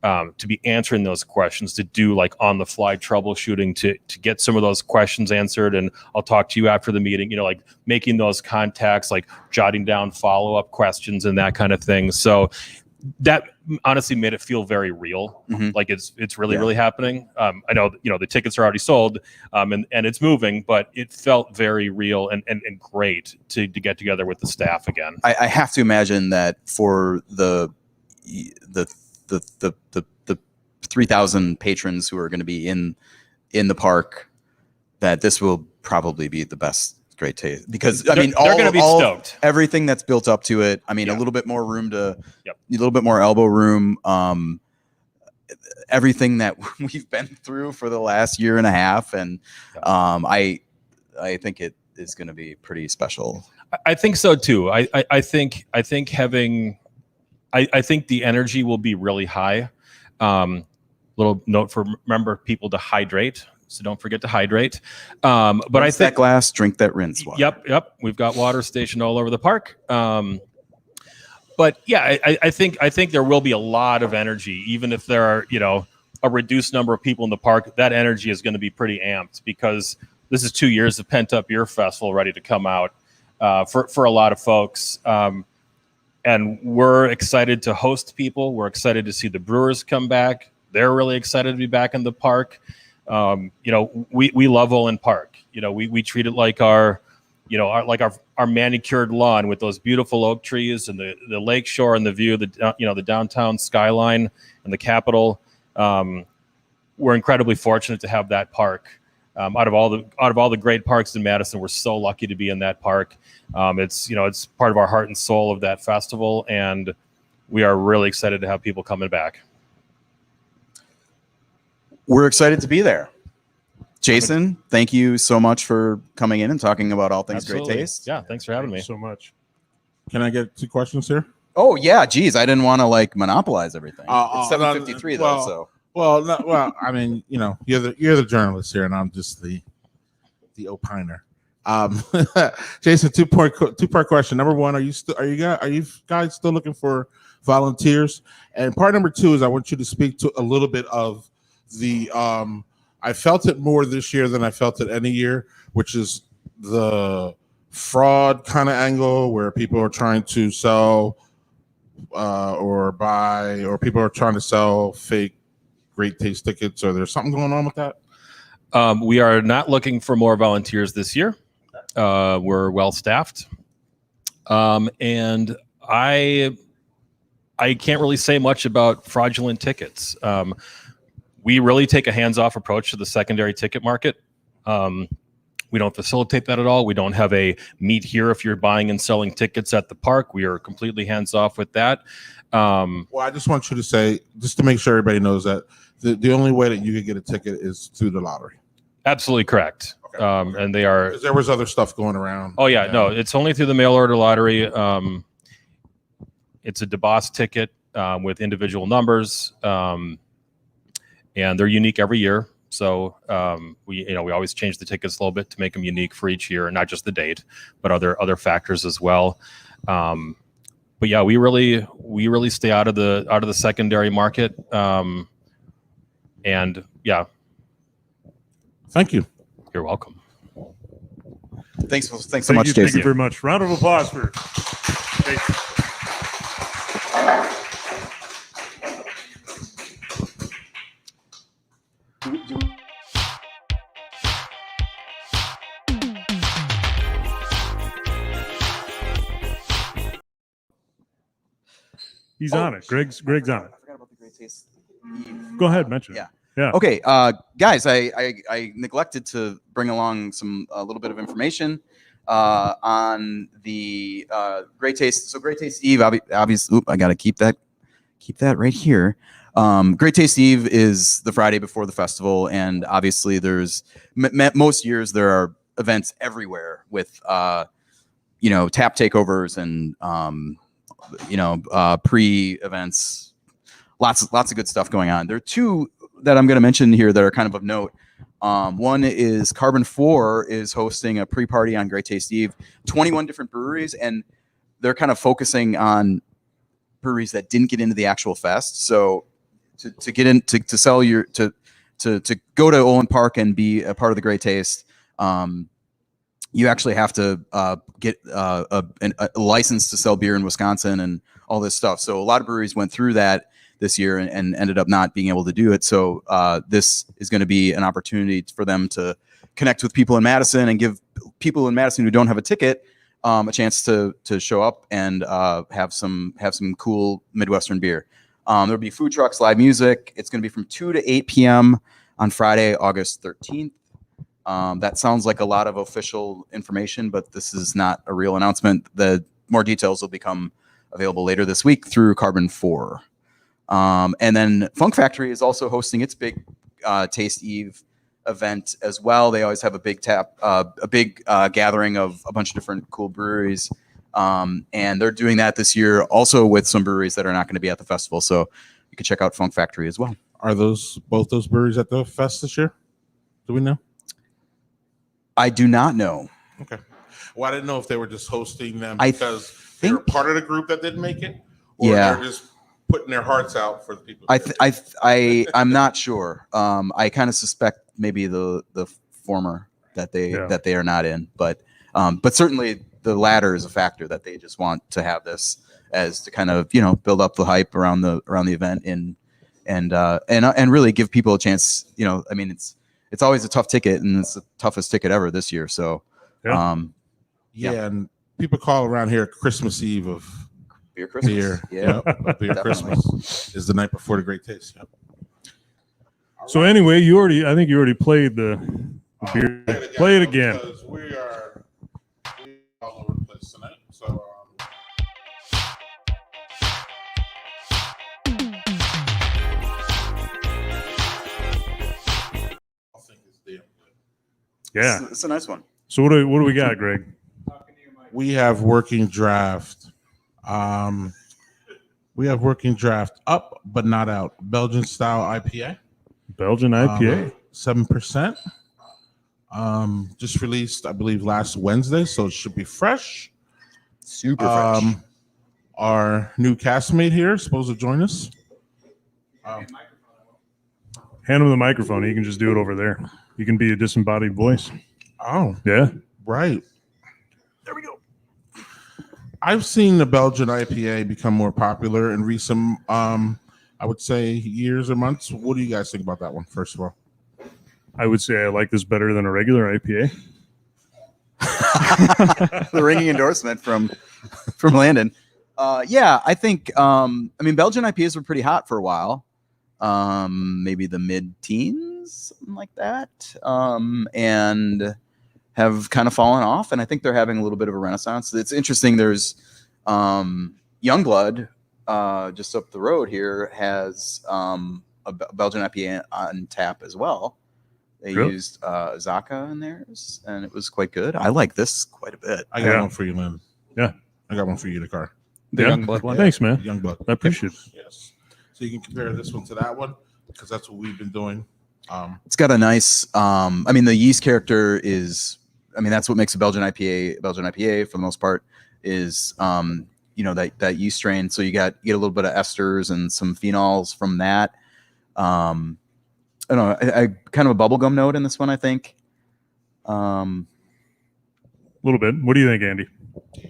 to be answering those questions, to do like on the fly troubleshooting, to get some of those questions answered. And I'll talk to you after the meeting, like making those contacts, like jotting down follow-up questions and that kind of thing. So that honestly made it feel very real. Mm-hmm. Like it's really happening. I know, the tickets are already sold, and it's moving, but it felt very real and great to get together with the staff again. I have to imagine that for the 3,000 patrons who are going to be in the park, that this will probably be the best great taste, because they're going to be stoked. Everything that's built up to it. I mean, a little bit more room a little bit more elbow room. Everything that we've been through for the last year and a half, and I think it is going to be pretty special. I think so too. I think having. I think the energy will be really high. Little note for remember people to hydrate. So don't forget to hydrate. But rinse I think that glass, drink that rinse water. Yep. We've got water stationed all over the park. But yeah, I think there will be a lot of energy, even if there are, a reduced number of people in the park. That energy is going to be pretty amped, because this is 2 years of pent up beer festival ready to come out for a lot of folks. And we're excited to host people. We're excited to see the brewers come back. They're really excited to be back in the park. We love Olin Park. We treat it like our our manicured lawn with those beautiful oak trees and the lake shore and the view, the downtown skyline and the Capitol. We're incredibly fortunate to have that park. Out of all the great parks in Madison, we're so lucky to be in that park. It's part of our heart and soul of that festival, and we are really excited to have people coming back. We're excited to be there. Jason, thank you so much for coming in and talking about all things Absolutely. Great Taste. Yeah, thanks for having me. Thank you so much. Can I get 2 questions here? Oh yeah, geez, I didn't want to monopolize everything. It's no, 7:53 though, well, so. Well, I mean, you're the journalist here, and I'm just the opiner. Jason, two-part question. Number one, are you guys still looking for volunteers? And part number two is I want you to speak to a little bit of the I felt it more this year than I felt it any year, which is the fraud kind of angle where people are trying to sell or buy, or people are trying to sell fake Great Taste tickets. Or there's something going on with that? We are not looking for more volunteers this year. We're well staffed, and I can't really say much about fraudulent tickets. We really take a hands-off approach to the secondary ticket market. We don't facilitate that at all. We don't have a meet here if you're buying and selling tickets at the park. We are completely hands-off with that. Well, I just want you to say, just to make sure everybody knows that the only way that you could get a ticket is through the lottery. Absolutely correct. Okay. And they are. 'Cause there was other stuff going around. Oh yeah, no, it's only through the mail order lottery. It's a DeBoss ticket with individual numbers, and they're unique every year. So we always change the tickets a little bit to make them unique for each year, not just the date, but other factors as well. But yeah, we really stay out of the secondary market. And yeah. Thank you. You're welcome. Thanks so much, Thank you Jason. very much. Round of applause for Jason. He's on it. Greg's on it. I forgot about the Great Taste. Go ahead, mention it. Yeah. Yeah. Okay, guys, I neglected to bring along a little bit of information on the Great Taste. So Great Taste Eve, obviously, I got to keep that right here. Great Taste Eve is the Friday before the festival, and obviously there's most years there are events everywhere with tap takeovers and pre-events, lots of good stuff going on. There are two that I'm going to mention here that are kind of note. One is Carbon 4 is hosting a pre-party on Great Taste Eve, 21 different breweries, and they're kind of focusing on breweries that didn't get into the actual fest. So to get in to sell your to go to Olin Park and be a part of the Great Taste, you actually have to get a license to sell beer in Wisconsin and all this stuff. So a lot of breweries went through that this year and ended up not being able to do it. So this is going to be an opportunity for them to connect with people in Madison and give people in Madison who don't have a ticket a chance to show up and have some cool Midwestern beer. There'll be food trucks, live music. It's going to be from 2 to 8 p.m. on Friday, August 13th. That sounds like a lot of official information, but this is not a real announcement. The more details will become available later this week through Carbon 4. And then Funk Factory is also hosting its big Taste Eve event as well. They always have a big gathering of a bunch of different cool breweries. And they're doing that this year also with some breweries that are not going to be at the festival. So you can check out Funk Factory as well. Are both those breweries at the fest this year? Do we know? I do not know. Okay. Well, I didn't know if they were just hosting them I because they were think- part of the group that didn't make it, or Yeah. they're just putting their hearts out for the people. I'm not sure. I kind of suspect maybe the former that they are not in, but certainly the latter is a factor that they just want to have this as to kind of build up the hype around the event and really give people a chance. I mean, it's always a tough ticket, and it's the toughest ticket ever this year. So, Yeah, and people call around here Christmas Eve of Beer Christmas. beer. Yeah. Yep, beer Definitely. Christmas is the night before the Great Taste. Yep. So anyway, I think you already played the beer. Play it again. Because we are all over the place tonight. So. I think it's damn good. Yeah. It's a nice one. So what do we got, Greg? We have Working Draft. We have Working Draft up but not out. Belgian style IPA. Belgian IPA. 7%. Just released, I believe, last Wednesday, so it should be fresh. Super fresh. Our new castmate here is supposed to join us. Hand him the microphone. He can just do it over there. You can be a disembodied voice. Oh, Yeah. right. There we go. I've seen the Belgian IPA become more popular in recent, I would say, years or months. What do you guys think about that one, first of all? I would say I like this better than a regular IPA. The ringing endorsement from Landon. Yeah, I think Belgian IPAs were pretty hot for a while. Maybe the mid-teens, something like that. And have kind of fallen off, and I think they're having a little bit of a renaissance. It's interesting. There's Youngblood just up the road here has a Belgian IPA on tap as well. They used Zaka in theirs, and it was quite good. I like this quite a bit. I got one for you, Lynn. Yeah. I got one for you in the car. The Youngblood one. Thanks, man. Youngblood. I appreciate it. Yes. So you can compare this one to that one because that's what we've been doing. It's got a nice. The yeast character is. That's what makes a Belgian IPA for the most part is that yeast strain. So you get a little bit of esters and some phenols from that. I don't know. I kind of a bubblegum note in this one, I think. A little bit. What do you think, Andy?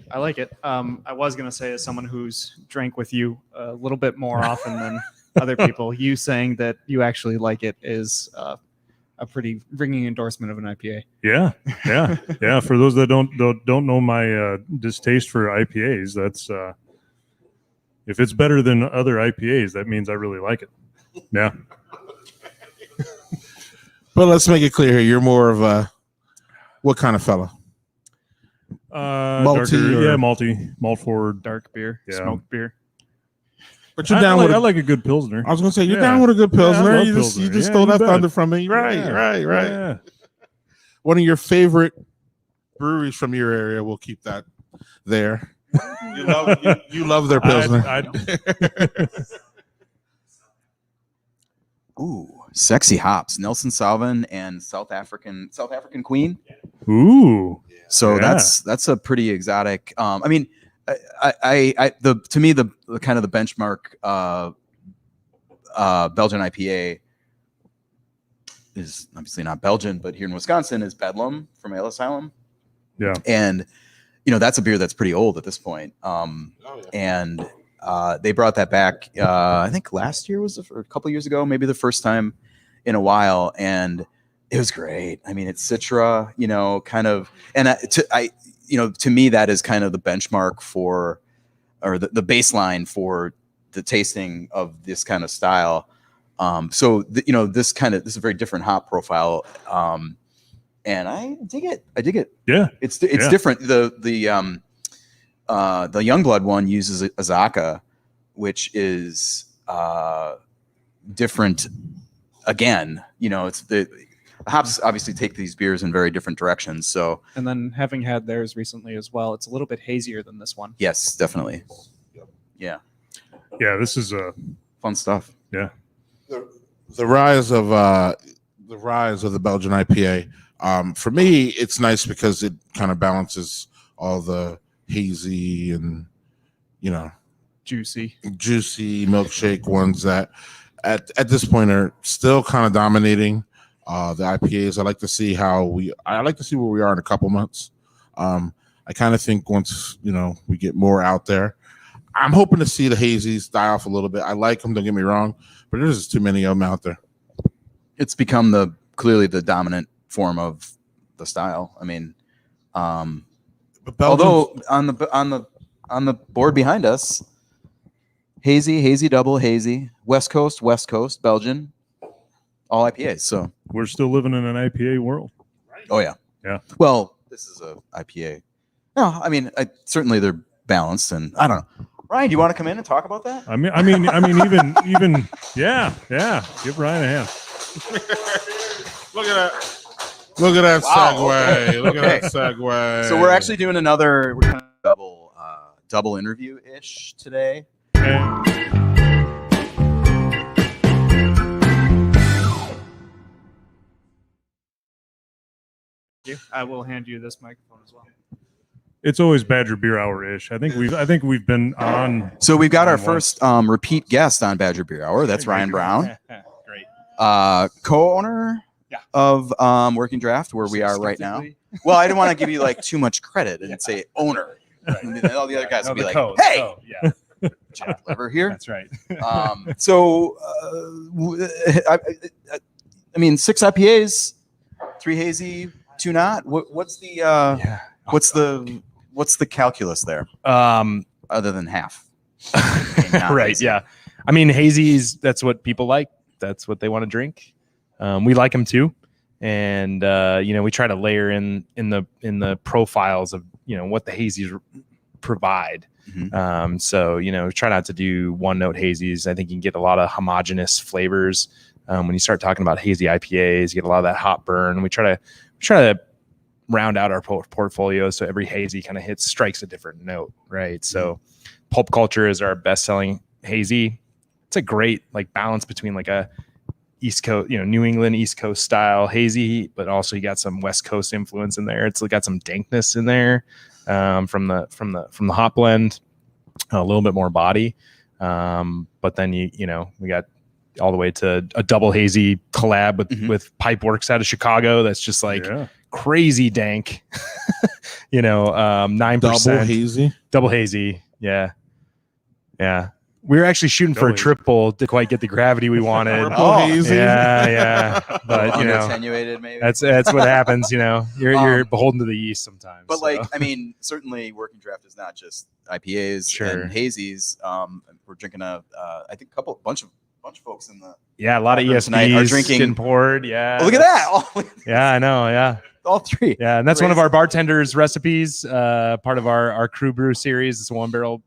I like it. I was going to say, as someone who's drank with you a little bit more often than other people, you saying that you actually like it is a pretty ringing endorsement of an IPA. Yeah. For those that don't know my distaste for IPAs, that's if it's better than other IPAs, that means I really like it. Yeah. But let's make it clear here. You're more of a what kind of fella? Malty, malt forward, Dark beer, Yeah. smoked beer. But you're down with. I like a good Pilsner. I was gonna say you're Yeah. down with a good Yeah, I Pilsner. love you Pilsner. just Yeah, stole you that bet. thunder from me. Right. Yeah. One of your favorite breweries from your area. We'll keep that there. You love their Pilsner. Ooh, sexy hops, Nelson Sauvin and South African Queen. Ooh. So Yeah. that's a pretty exotic. To me the kind of the benchmark Belgian IPA is obviously not Belgian, but here in Wisconsin is Bedlam from Ale Asylum. Yeah. And that's a beer that's pretty old at this point. And they brought that back. I think last year was or a couple years ago, maybe the first time in a while, and it was great. It's Citra, kind of, and to me that is kind of the benchmark for, or the baseline for the tasting of this kind of style. This is a very different hop profile, and I dig it. Yeah. It's different. The Youngblood one uses a Zaka, which is different. Again, it's the hops obviously take these beers in very different directions. So, And then having had theirs recently as well, it's a little bit hazier than this one. yes, definitely. Yeah, This is fun stuff. yeah. The rise of the Belgian IPA. For me, it's nice because it kind of balances all the hazy and Juicy. juicy milkshake ones that at this point are still kind of dominating the IPAs. I like to see where we are in a couple months. I kind of think once we get more out there, I'm hoping to see the hazies die off a little bit. I like them, don't get me wrong, but there's just too many of them out there. It's become clearly the dominant form of the style. But Belgium's- Although on the board behind us, hazy, double hazy, West Coast, Belgian, all IPAs. So We're still living in an IPA world. oh yeah. Yeah. Well, this is a IPA. No, I mean, certainly they're balanced, and I don't know. Ryan, do you want to come in and talk about that? I mean, even yeah. Give Ryan a hand. Look at that. Look at that Wow, segue. okay. Look Okay. at that segue. So we're actually doing we're kind of double interview ish today. I will hand you this microphone as well. It's always Badger Beer Hour ish. I think we've been on. So we've got our On what? first repeat guest on Badger Beer Hour. That's Ryan Brown, Great. co-owner Yeah. of Working Draft, where we are right now. Well, I didn't want to give you like too much credit and say owner. And then all the other guys will be like, "Hey, yeah, John Clever here." that's right. I mean, 6 IPAs, 3 hazy, 2 not. What's the calculus there? Other than half, Not Right. hazy. Yeah. I mean, hazies, that's what people like. That's what they want to drink. We like them too. And, we try to layer in the profiles of, what the hazies provide. Mhm. So, try not to do one note hazies. I think you can get a lot of homogenous flavors. When you start talking about hazy IPAs, you get a lot of that hop burn. We try to round out our portfolio so every hazy kind of strikes a different note, right? So Pulp Culture is our best-selling hazy. It's a great balance between a East Coast, New England East Coast style hazy, but also you got some West Coast influence in there. It's got some dankness in there from the hop blend, a little bit more body, but then we got all the way to a double hazy collab with Pipeworks out of Chicago. That's just crazy dank. 9% double hazy. Yeah. We were actually shooting for a triple to quite get the gravity we wanted. Hazy. Yeah. But Attenuated, maybe. that's what happens. You're beholden to the yeast sometimes. But so. Certainly Working Draft is not just IPAs Sure. and hazies. We're drinking I think a bunch of folks in the A lot of ESPs tonight are drinking getting poured. Yeah. look at that. Yeah, I know. Yeah. All 3. Yeah, and that's one of our bartenders' recipes. Part of our crew brew series. It's a one barrel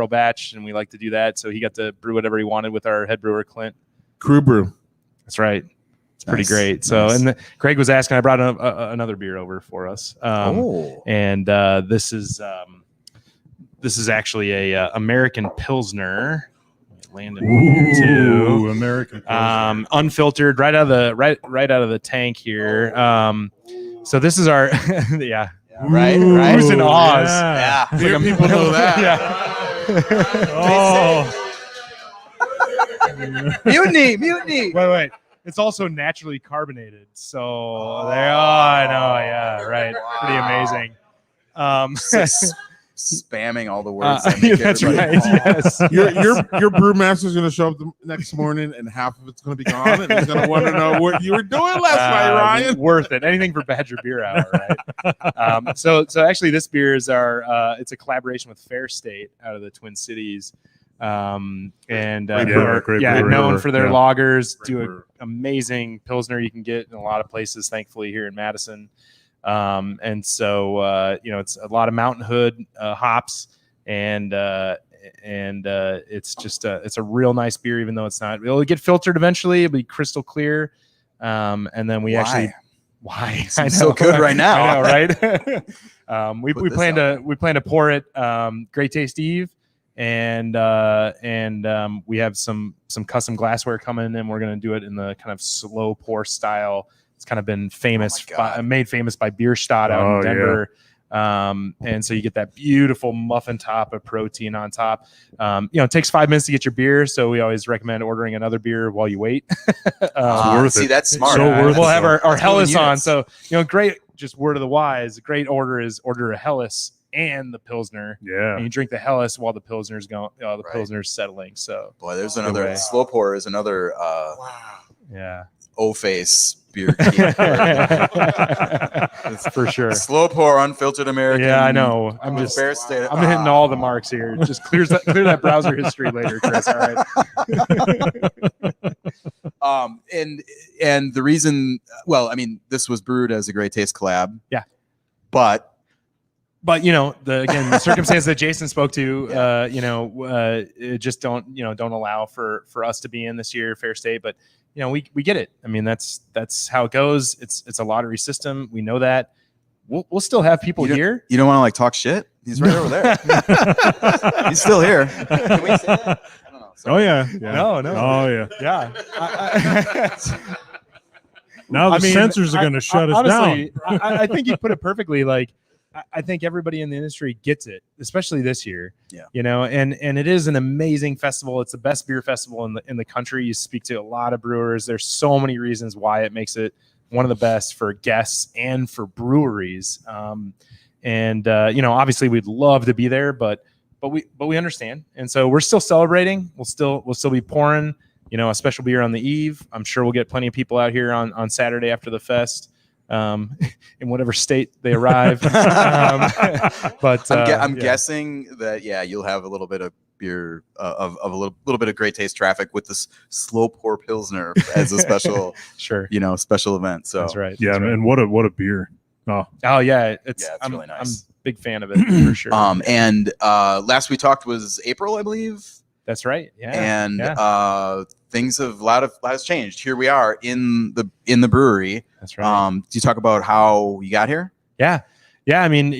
batch, and we like to do that. So he got to brew whatever he wanted with our head brewer Clint. Crew brew. That's right. It's pretty Nice. great. So, Nice. and Greg was asking. I brought another beer over for us. And this is actually a American Pilsner. Landon Ooh, American. unfiltered right out of the tank here. So this is our yeah. Right. Who's in Oz? Yeah. Beer people know that. Yeah. Mutiny. Wait. It's also naturally carbonated. So I know. Yeah. Right. Wow. Pretty amazing. Spamming all the words. That make That's everybody- right. Yes. Your brewmaster's going to show up the next morning, and half of it's going to be gone, and he's going to want to know what you were doing last night, Ryan. Worth it. Anything for Badger Beer Hour, right? So actually, this beer is it's a collaboration with Fair State out of the Twin Cities, and Great who are brewer, great known brewer. for their Yeah. lagers. Great Do an brewer. amazing pilsner you can get in a lot of places. Thankfully, here in Madison, and so it's a lot of Mountain Hood hops, and it's just it's a real nice beer, even though it'll get filtered eventually. It'll be crystal clear, and then we actually. Why? I know. so good right now. I know, right? We Put this plan out to pour it Great Taste Eve, and we have some custom glassware coming, and we're going to do it in the kind of slow pour style. It's kind of been famous, Oh my God. made famous by Bierstadt out Oh, in Denver. And so you get that beautiful muffin top of protein on top. It takes 5 minutes to get your beer, so we always recommend ordering another beer while you wait. worth see, it. that's smart. So worth We'll it. have our That's Hellas moving on. units. So great. Just word of the wise. A great order is order a Hellas and the Pilsner, Yeah. and you drink the Hellas while the Pilsner's going. The Right. Pilsner's settling. So Boy, there's way. another slow pour is another Yeah. O-face beer can. That's for sure. Slow pour, unfiltered American. Yeah, I know. I'm with just Fair State. I'm hitting all the marks here. Just clear that browser history later, Chris. All right. And the reason, well, I mean, this was brewed as a Great Taste collab. Yeah. But the circumstance that Jason spoke to, Yeah. it just don't allow for us to be in this year, Fair State. But we get it. I mean, that's how it goes. It's a lottery system. We know that. We'll still have people here. You don't want to like talk shit? He's right over there. He's still here. Can we say that? I don't know. Oh yeah. No. Oh yeah. Yeah. Now the censors are going to shut us honestly, down. I think you put it perfectly. Like, I think everybody in the industry gets it, especially this year. Yeah. And it is an amazing festival. It's the best beer festival in the country. You speak to a lot of brewers. There's so many reasons why it makes it one of the best for guests and for breweries. Obviously we'd love to be there, but we understand. And so we're still celebrating. We'll still be pouring, a special beer on the eve. I'm sure we'll get plenty of people out here on Saturday after the fest, in whatever state they arrive. But I'm guessing that, you'll have a little bit of beer of a little bit of Great Taste traffic with this slow pour Pilsner as a special, sure, special event. So that's right. Yeah, That's right. and what a beer. Oh yeah, it's really nice. I'm a big fan of it for sure. And last we talked was April, I believe. That's right. Yeah. And things have a lot has changed. Here we are in the brewery. That's right. Do you talk about how you got here? Yeah. I mean,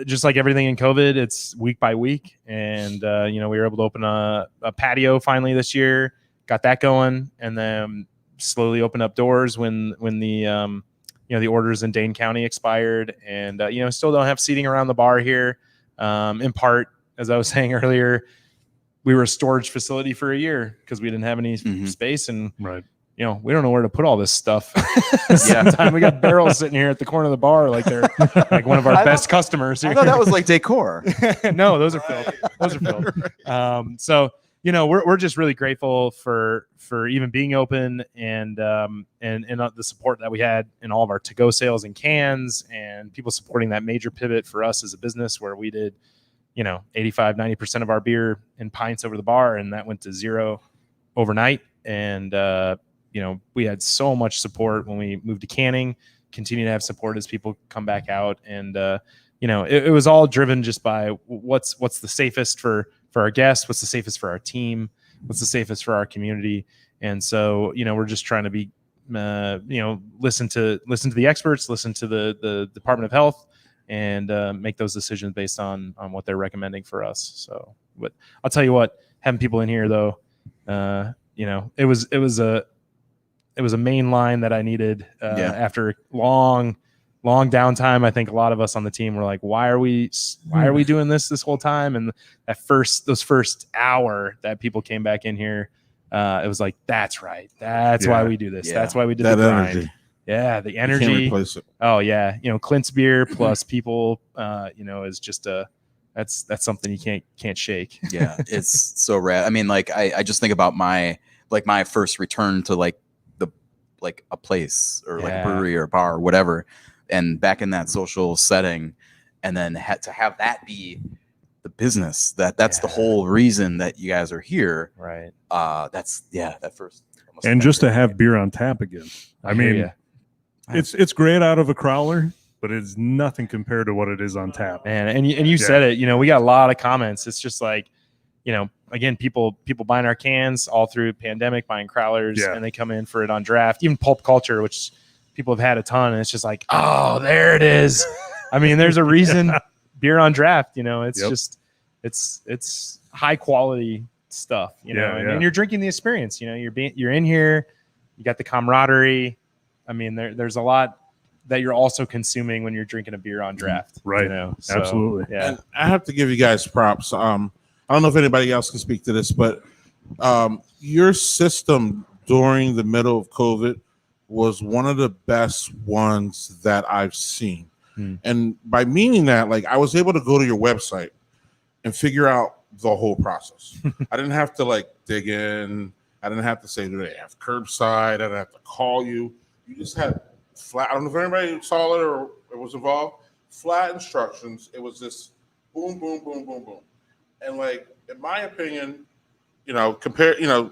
just like everything in COVID, it's week by week, and we were able to open a patio finally this year, got that going, and then slowly opened up doors when the the orders in Dane County expired, and still don't have seating around the bar here. In part, as I was saying earlier, we were a storage facility for a year because we didn't have any space, and right. we don't know where to put all this stuff. Sometimes we got barrels sitting here at the corner of the bar, like they're like one of our best customers. I thought that was like decor. No, those are filled. Those are filled. So we're just really grateful for even being open and the support that we had in all of our to-go sales and cans, and people supporting that major pivot for us as a business where we did 85-90% of our beer in pints over the bar, and that went to zero overnight. And we had so much support when we moved to canning, continue to have support as people come back out. And, it was all driven just by what's the safest for our guests, what's the safest for our team, what's the safest for our community. And so, we're just trying to be, listen to the experts, listen to the Department of Health, and make those decisions based on what they're recommending for us. So, but I'll tell you what, having people in here though, it was a main line that I needed after long downtime. I think a lot of us on the team were like, why are we doing this whole time? And those first hour that people came back in here, it was like, that's right. That's why we do this. That's why we did that the grind. Energy. Yeah. The energy. You can't replace it. Oh yeah. Clint's beer plus people, is just that's something you can't shake. Yeah. It's so rad. I mean, like I just think about my first return to like a place or like a brewery or a bar or whatever. And back in that social setting, and then had to have that be the business that's the whole reason that you guys are here. Right. That first. And just to have beer on tap again. I mean, it's great out of a crowler, but it's nothing compared to what it is on tap. Man, and you said it, we got a lot of comments. It's just like, again, people buying our cans all through pandemic, buying crowlers, and they come in for it on draft, even pulp culture, which people have had a ton. And it's just like, oh, there it is. I mean, there's a reason beer on draft, it's just, it's high quality stuff, and you're drinking the experience, you're in here, you got the camaraderie. I mean, there's a lot that you're also consuming when you're drinking a beer on draft. Right. So, absolutely. Yeah. And I have to give you guys props. I don't know if anybody else can speak to this, but your system during the middle of COVID was one of the best ones that I've seen. And by meaning that, like, I was able to go to your website and figure out the whole process. I didn't have to like dig in I didn't have to say, do they have curbside? I didn't have to call you. You just had flat. I don't know if anybody saw it or it was involved. Flat instructions. It was this boom, boom, boom, boom, boom. And like, in my opinion,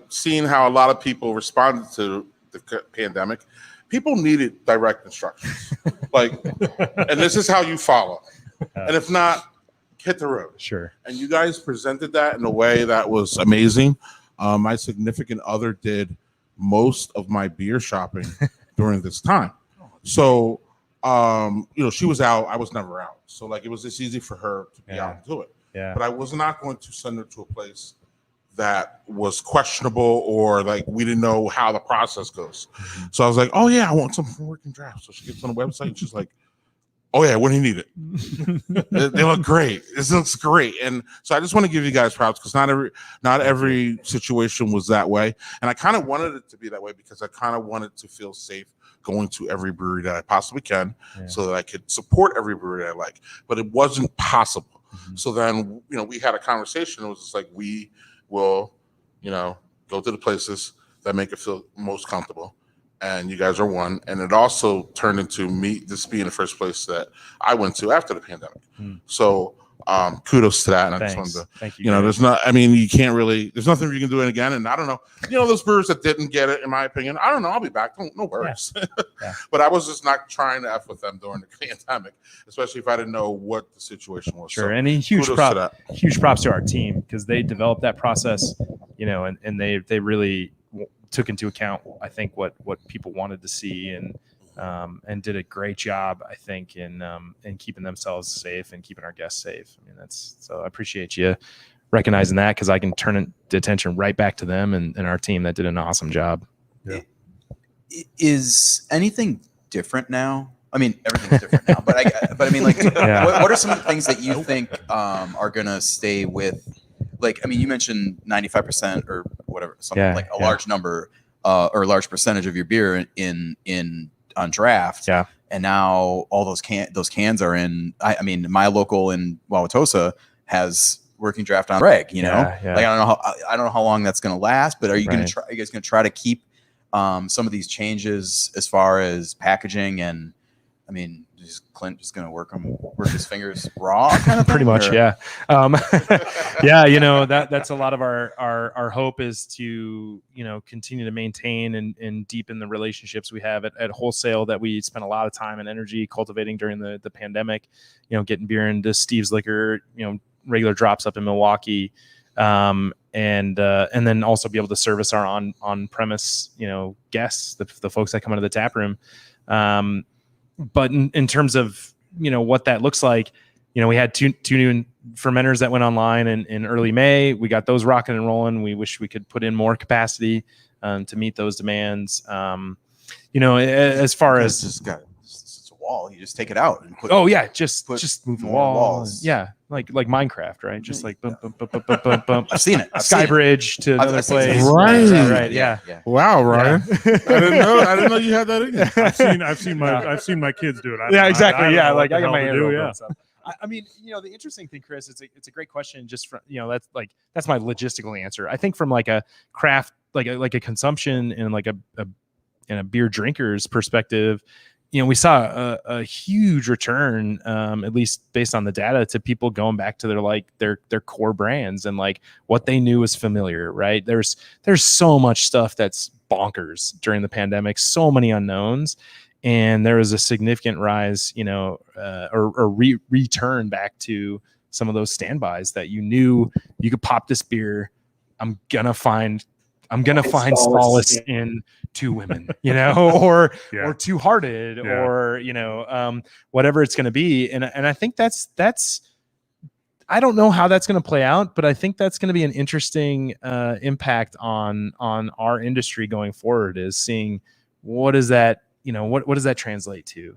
seeing how a lot of people responded to the pandemic, people needed direct instructions. And this is how you follow. And if not, hit the road. Sure. And you guys presented that in a way that was amazing. My significant other did most of my beer shopping during this time. So, she was out. I was never out. So like, it was just easy for her to be out and do it. Yeah. But I was not going to send her to a place that was questionable or like we didn't know how the process goes. So I was like, oh yeah, I want some from Working Draft. So she gets on the website and she's like, oh yeah, when do you need it? They look great. This looks great. And so I just want to give you guys props because not every situation was that way. And I kind of wanted it to be that way because I kind of wanted to feel safe going to every brewery that I possibly can so that I could support every brewery that I like. But it wasn't possible. So then, we had a conversation. It was just like, we will, go to the places that make it feel most comfortable. And you guys are one. And it also turned into this being the first place that I went to after the pandemic. So kudos to that. And I just wanted to, thank you. You can't really, there's nothing you can do it again. And I don't know, those brewers that didn't get it, in my opinion, I don't know, I'll be back. No worries. But I was just not trying to F with them during the pandemic, especially if I didn't know what the situation was. Sure. So, And huge kudos props to our team because they developed that process, and they really took into account, I think, what people wanted to see and did a great job, I think, in keeping themselves safe and keeping our guests safe. So I appreciate you recognizing that because I can turn the attention right back to them and our team that did an awesome job. Yeah. Is anything different now? I mean, everything's different now, but I mean, like, what are some of the things that you think are gonna stay with? Like, I mean, you mentioned 95% or whatever, something like a large number or a large percentage of your beer on draft. Yeah. And now all those cans are in. I mean, my local in Wauwatosa has Working Draft on reg. Like, I don't know how long that's going to last, but are you going to try? Are you guys going to try to keep some of these changes as far as packaging and? I mean, is Clint just going to work his fingers raw kind of thing? Pretty much, yeah. That's a lot of our hope is to, continue to maintain and deepen the relationships we have at wholesale that we spent a lot of time and energy cultivating during the pandemic, getting beer into Steve's Liquor, regular drops up in Milwaukee, and then also be able to service our on-premise, guests, the folks that come into the tap room. But in terms of, what that looks like, we had two new fermenters that went online in early May. We got those rocking and rolling. We wish we could put in more capacity to meet those demands. As far as it's a wall, you just take it out and put. Oh yeah, just move the walls. Yeah, like Minecraft, right? Just like bump. I've seen it. Skybridge to another place. Right. Yeah. Wow, Ryan. Yeah. I didn't know you had that in you. I've seen my kids do it. Yeah, exactly. I Like I got my hand do. Yeah. I mean, the interesting thing, Chris, it's a great question. Just from that's my logistical answer. I think from like a craft, like a consumption and like a beer drinker's perspective, we saw a huge return, at least based on the data, to people going back to their core brands and like what they knew was familiar. Right? There's so much stuff that's bonkers during the pandemic, so many unknowns. And there was a significant rise, or return back to some of those standbys that you knew you could pop this beer. I'm gonna find solace in Two Women, or Two Hearted, or whatever it's gonna be. And I think that's I don't know how that's gonna play out, but I think that's gonna be an interesting impact on our industry going forward. Is seeing what does that what does that translate to,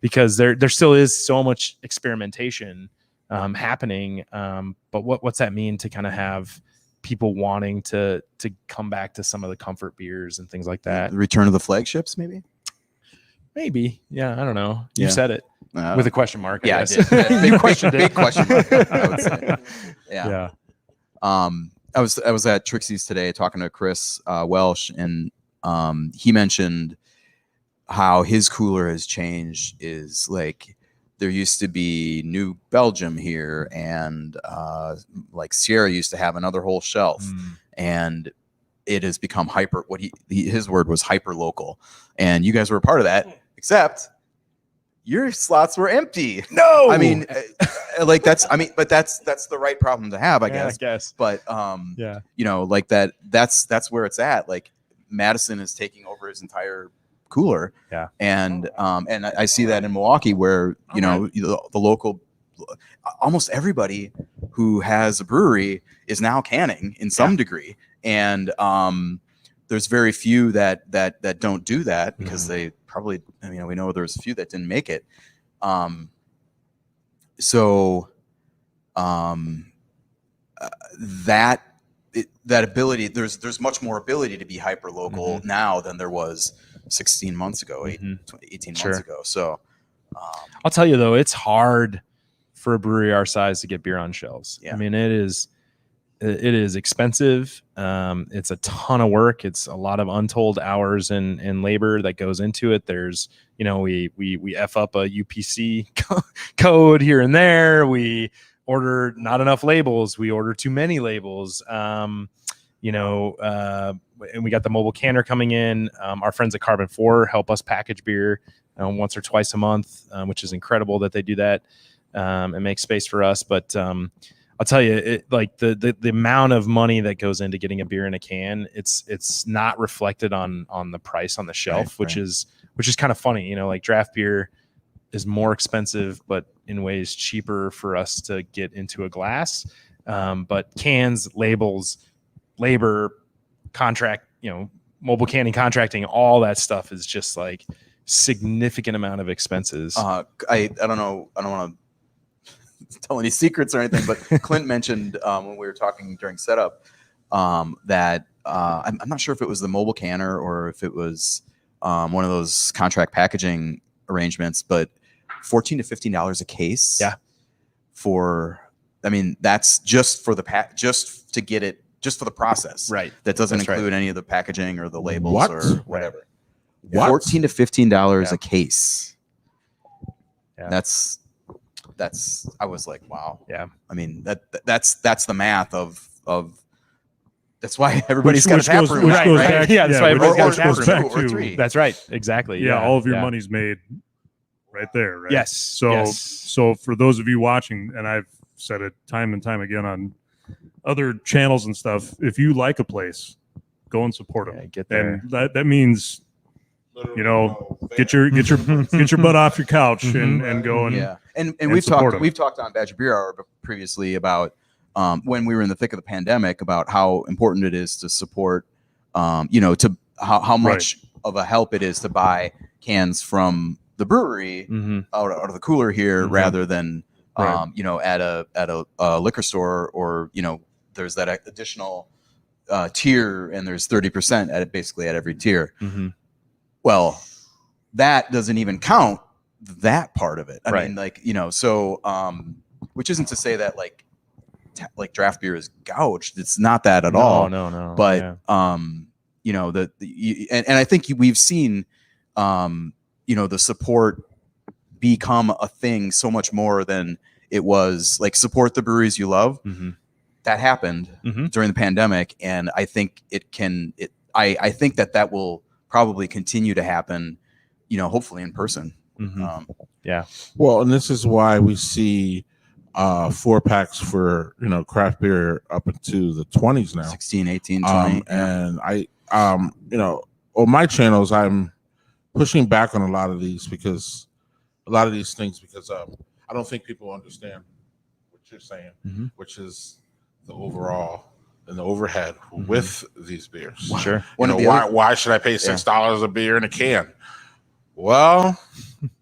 because there still is so much experimentation happening. But what's that mean to kind of have people wanting to come back to some of the comfort beers and things like that? The return of the flagships, maybe. Yeah. I don't know. You said it with a question mark. Yeah, I did. Big question mark, I would say. Yeah. I was at Trixie's today talking to Chris Welsh, and he mentioned how his cooler has changed. Is like there used to be New Belgium here, and like Sierra used to have another whole shelf, and it has become hyper. What his word was hyper local, and you guys were a part of that, except your slots were empty. No, I mean, like that's the right problem to have, I guess. But yeah, you know, like that's where it's at. Like Madison is taking over his entire cooler. Yeah. And I see that in Milwaukee, where you know the local, almost everybody who has a brewery is now canning in some degree, and there's very few that don't do that because they probably, you know, we know there's a few that didn't make it. That ability, there's much more ability to be hyper local now than there was 16 months ago, 18 months ago. So I'll tell you though, it's hard for a brewery our size to get beer on shelves. Yeah. I mean, it is expensive. It's a ton of work. It's a lot of untold hours and labor that goes into it. There's, you know, we F up a UPC code here and there. We order not enough labels. We order too many labels. You know, and we got the mobile canner coming in. Our friends at Carbon 4 help us package beer once or twice a month, which is incredible that they do that and make space for us. But I'll tell you, like the amount of money that goes into getting a beer in a can, it's not reflected on the price on the shelf, which is kind of funny. You know, like draft beer is more expensive, but in ways cheaper for us to get into a glass. But cans, labels, labor, contract, you know, mobile canning, contracting, all that stuff is just like significant amount of expenses. I don't know. I don't want to tell any secrets or anything, but Clint mentioned when we were talking during setup that I'm not sure if it was the mobile canner or if it was one of those contract packaging arrangements, but $14 to $15 a case. Yeah. I mean, that's just for the just to get it, just for the process. Right. That doesn't That's include any of the packaging or the labels What? or whatever. What? $14 to $15 a case. Yeah. That's I was like, wow. Yeah. I mean, that's the math of that's why everybody's got a tap room. Which Right, goes right? back, Yeah, that's why everybody's got a which tap goes room. back Or to, three. That's right. Exactly. yeah, all of your Yeah. money's made right there, right? Yes. So, yes. so for those of you watching, and I've said it time and time again on other channels and stuff, if you like a place, go and support them. Yeah, get there. And that means, you know, get your butt off your couch and go and Yeah, and and we've support 'em. talked on Badger Beer Hour previously about when we were in the thick of the pandemic about how important it is to support, you know, to how much of a help it is to buy cans from the brewery out of the cooler here rather than you know, at a liquor store, or you know, there's that additional tier and there's 30% at basically at every tier. Well, that doesn't even count that part of it. I mean, like, you know, so which isn't to say that like draft beer is gouged. It's not that at all. No. But you know, and I think we've seen you know, the support become a thing so much more than it was like support the breweries you love. That happened during the pandemic, and I think I think that will probably continue to happen, you know, hopefully in person. Yeah. Well, and this is why we see 4-packs for, you know, craft beer up into the 20s now. 16, 18, 20. And I you know, on my channels I'm pushing back on a lot of these things because I don't think people understand what you're saying, which is the overall and the overhead with these beers. Sure. You know, why should I pay $6 a beer in a can? Well,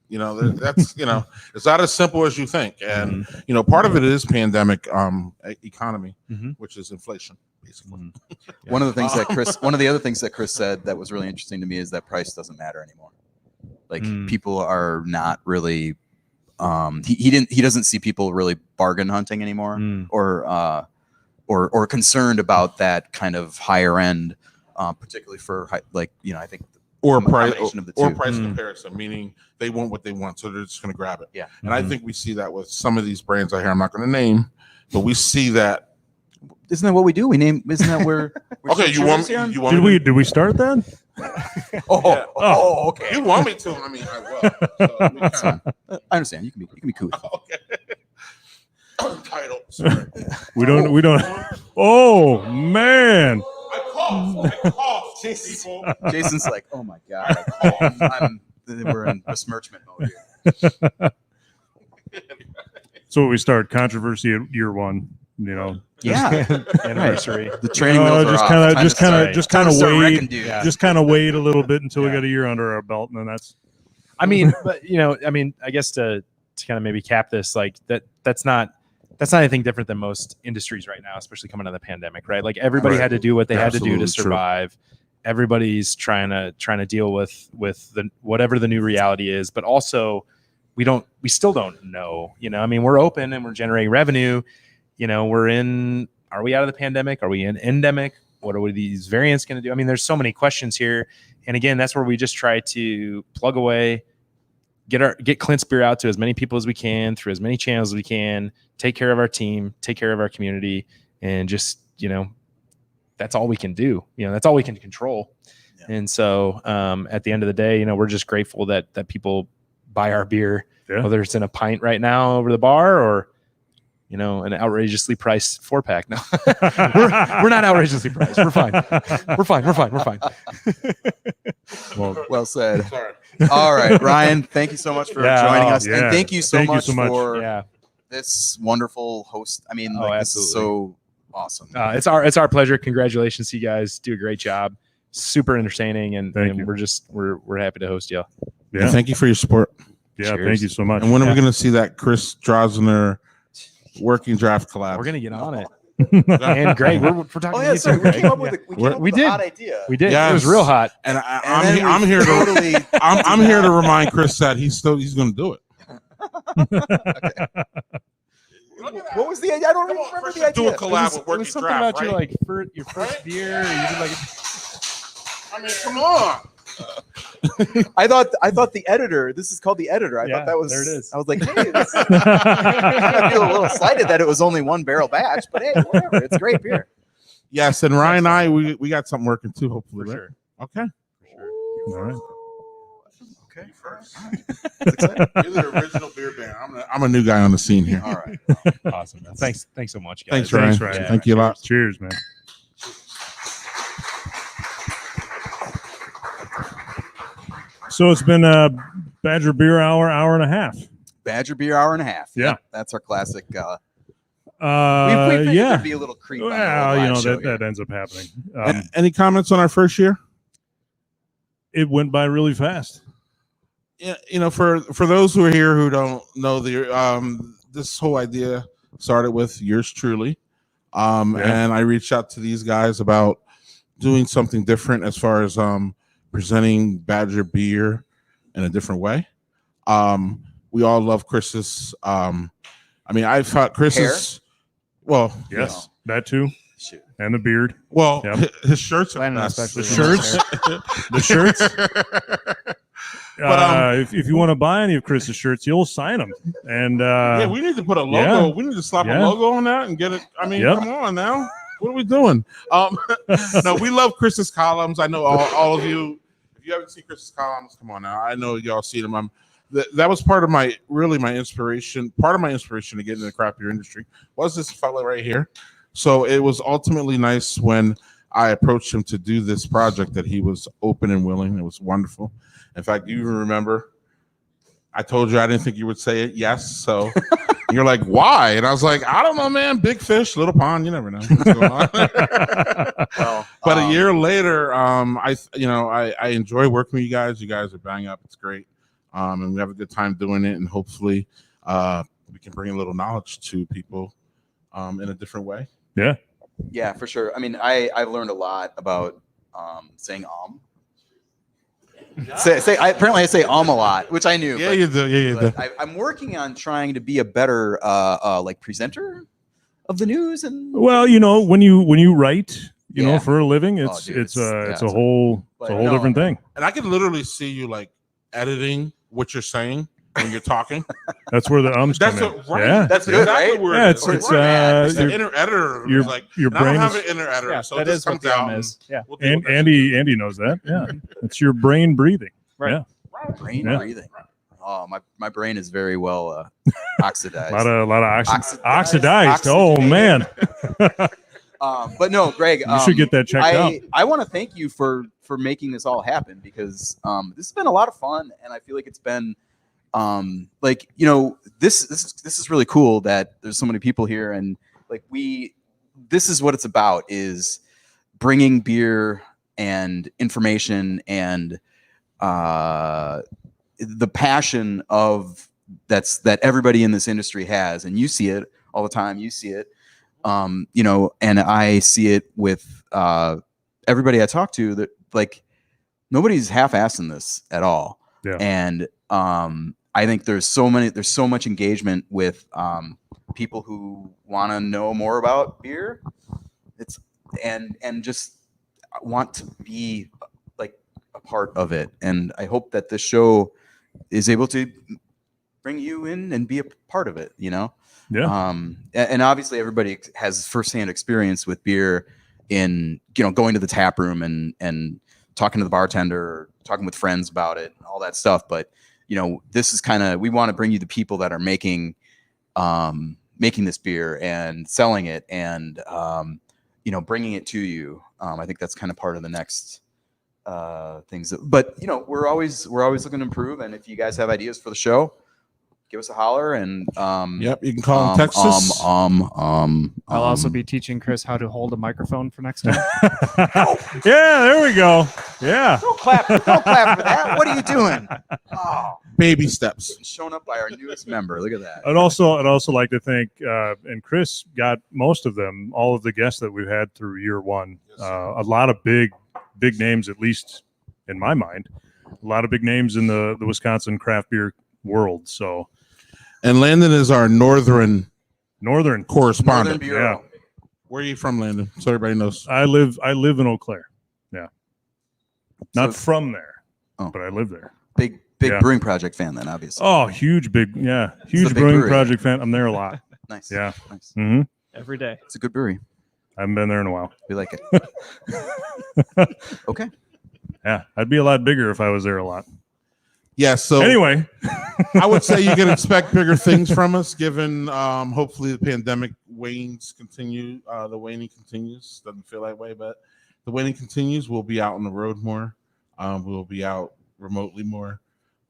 you know, that's, you know, it's not as simple as you think. And, you know, part of it is pandemic economy, which is inflation, basically. One of the things one of the other things that Chris said that was really interesting to me is that price doesn't matter anymore. Like people are not really, he doesn't see people really bargain hunting anymore, or or concerned about that kind of higher end, particularly for I think or a price combination of the or two. price comparison, meaning they want what they want, so they're just going to grab it. Yeah. And I think we see that with some of these brands out here. I'm not going to name, but we see that. Isn't that what we do? We name. Isn't that where? Okay, you want Did we start that? Oh, okay. You want me to? I mean, I will. So we That's kinda- fine. I understand. You can be cool. Okay. Title. Sorry. We don't. Oh man. I cough. People. Jason's like, oh my god, we're in besmirchment mode here. So we start controversy at year one. You know. Yeah, Anniversary. the training wheels are off. Just kind of wait. Yeah. Just kind of wait a little bit until we Yeah. got a year under our belt, and then that's. I mean, but I guess to kind of maybe cap this, like that's not anything different than most industries right now, especially coming out of the pandemic, right? Like everybody Right. had to do what they had to do Absolutely to true. survive. Everybody's trying to deal with the whatever the new reality is, but also we still don't know. I mean, we're open and we're generating revenue. Are we out of the pandemic? Are we in endemic? What are these variants going to do? I mean, there's so many questions here. And again, that's where we just try to plug away, get Clint's beer out to as many people as we can through as many channels as we can, take care of our team, take care of our community, and just, that's all we can do. That's all we can control. Yeah. And so at the end of the day, we're just grateful that people buy our beer, whether it's in a pint right now over the bar or an outrageously priced 4-pack. No, we're not outrageously priced. We're fine. We're fine. Well said. Sorry. All right, Ryan, thank you so much for joining us. And thank you so much for this wonderful host. I mean, this is so awesome. It's our pleasure. Congratulations to you guys. Do a great job. Super entertaining. And we're happy to host you. Yeah. And thank you for your support. Yeah. Cheers. Thank you so much. And when are we going to see that Chris Drosner Working Draft collab? We're gonna get on it. And Greg, we're talking. Oh yeah, sorry. We came up with a hot idea. We did. Yes. It was real hot. And I'm here to I'm here to remind Chris that he's going to do it. Okay. What was the idea? I don't remember the idea. Do a collab with Working something Draft, about right? your first beer. Or you did like. I mean, come on. I thought the editor. This is called the editor. I thought that was. There it is. I was like, hey, I feel a little slighted that it was only one barrel batch, but hey, whatever. It's great beer. Yes, and Ryan and I, we got something working too. Hopefully, For right? sure. Okay. For sure. All right. Okay, first. You're the original beer band. I'm a new guy on the scene here. All right. Awesome. Man. Thanks so much, guys. Thanks, Ryan. Yeah. Thank you a lot. Cheers, man. So it's been a Badger Beer Hour and a half. Badger beer hour and a half. Yeah. That's our classic. We Yeah. figured there'd be a little creep. On the Well, live show that here. ends up happening. Any comments on our first year? It went by really fast. Yeah, for those who are here who don't know, this whole idea started with yours truly, and I reached out to these guys about doing something different as far as presenting Badger beer in a different way. We all love Chris's. I thought Chris's. Well, Yes, that too, Shoot. and the beard. well, Yep. his shirts are Landon best. especially. The shirts. But, if you want to buy any of Chris's shirts, you'll sign them. And yeah, we need to put a logo. yeah. We need to slap a Yeah. logo on that and get it. I mean, Yep. come on now. What are we doing? No, we love Chris's columns. I know all of you. If you haven't seen Chris's columns, come on now. I know y'all see them. That was part of my inspiration. Part of my inspiration to get into the craft beer industry was this fella right here. So it was ultimately nice when I approached him to do this project that he was open and willing. It was wonderful. In fact, you remember I told you I didn't think you would say it. Yes. So you're like, why? And I was like, I don't know, man. Big fish, little pond. You never know what's going on. But a year later, I enjoy working with you guys. You guys are bang up. It's great. And we have a good time doing it. And hopefully we can bring a little knowledge to people in a different way. yeah, Yeah, for sure. I mean, I've learned a lot about saying apparently I say a lot, which I knew. Yeah, but, you do. Yeah, you do. but I'm working on trying to be a better like presenter of the news and Well, when you write, Yeah. for a living, Oh, it's dude, it's it's a whole no, different thing. And I can literally see you like editing what you're saying when you're talking. That's where the ums That's come in. right. Yeah, That's good, exactly right? where yeah. it It's is. it's Right. It's the your inner editor. your- Who's like, your and I don't brain have is- an inner editor, Yeah, so that this is what comes the out. is. Yeah. We'll deal and with it. Andy knows that. Yeah, it's your brain breathing. Right. Yeah, brain Yeah. breathing. Oh, my brain is very well oxidized. a lot of Oxidized. oxidized. Oh man, But no, Greg, you should get that checked out. I want to thank you for making this all happen because this has been a lot of fun, and I feel like it's been this is really cool that there's so many people here, and like this is what it's about, is bringing beer and information and the passion of that everybody in this industry has, and you see it all the time. You see it, and I see it with everybody I talk to, that like nobody's half-assing this at all. Yeah. And I think there's so much engagement with people who want to know more about beer. And just want to be like a part of it. And I hope that this show is able to bring you in and be a part of it, Yeah. And obviously everybody has firsthand experience with beer in, going to the tap room and talking to the bartender, or talking with friends about it and all that stuff. But, this is we want to bring you the people that are making this beer and selling it and, bringing it to you. I think that's kind of part of the next things. But we're always looking to improve. And if you guys have ideas for the show, give us a holler. And Yep, you can call in Texas. I'll also be teaching Chris how to hold a microphone for next time. Yeah, there we go. Yeah. Don't clap for that. What are you doing? Oh, Baby steps. shown up by our newest member. Look at that. I'd also like to thank, and Chris got most of them, all of the guests that we've had through year one. A lot of big names, at least in my mind, a lot of big names in the Wisconsin craft beer world. So, And Landon is our northern Northern. correspondent. Northern Bureau. Where are you from, Landon? So everybody knows. I live in Eau Claire. Yeah. Not So- from there, Oh. but I live there. Big Yeah. brewing project fan then, obviously. Oh, huge a big brewing brewery. project fan. I'm there a lot. Nice. Yeah. Nice. hmm Every day. It's a good brewery. I haven't been there in a while. We like it. Okay. Yeah, I'd be a lot bigger if I was there a lot. Yeah, so Anyway, I would say you can expect bigger things from us, given hopefully the pandemic wanes continue. The waning continues. Doesn't feel that way, but the waning continues. We'll be out on the road more. We'll be out remotely more.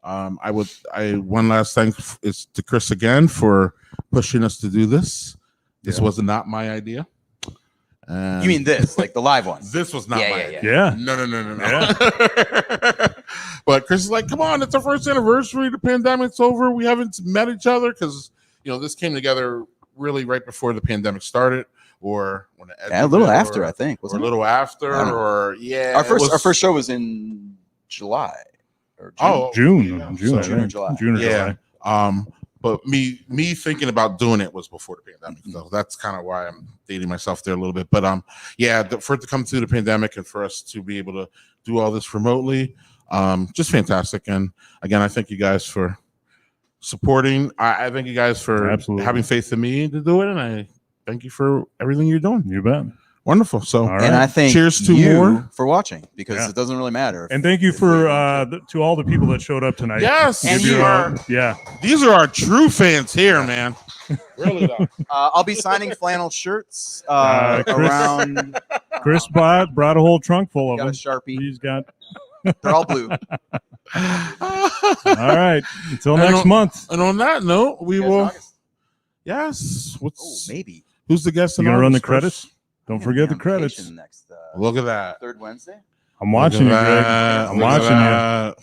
One last thanks is to Chris again for pushing us to do this. This Yeah. was not my idea. And You mean this, like the live one? this was not Yeah, my yeah, idea. yeah. No. But Chris is like, come on, it's our first anniversary. The pandemic's over. We haven't met each other because, this came together really right before the pandemic started, or when it Yeah, a little ended, after, I think. or Wasn't a it? little after, I don't know. or yeah. Our first show was in July or June. Oh, June, yeah. June, I June or think. July. June or Yeah. July. But me thinking about doing it was before the pandemic, so that's kind of why I'm dating myself there a little bit. But for it to come through the pandemic and for us to be able to do all this remotely, just fantastic. And again, I thank you guys for supporting. I thank you guys for Absolutely. having faith in me to do it, and I thank you for everything you're doing. You bet. Wonderful. So All right. And I thank Cheers to you more. for watching, because Yeah. it doesn't really matter. And thank you for to all the people that showed up tonight. Yes, And Give you your are- yeah. these are our true fans here, man. Really though. I'll be signing flannel shirts Chris- around. Chris brought a whole trunk full of Got a them. Sharpie. He's got. They're all blue. All right. Until And next on- month. And on that note, we You guys in will. August? Yes. Oh, What's maybe. who's the guest? You in gonna run the August, Chris? credits? Don't I'm gonna forget be the on credits. vacation next Look at that. third Wednesday. I'm watching you, Look at Greg. that. I'm Look at watching you. that.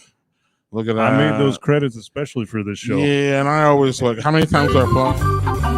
Look at that. I made those credits especially for this show. Yeah, and I always like. How many times do I apply?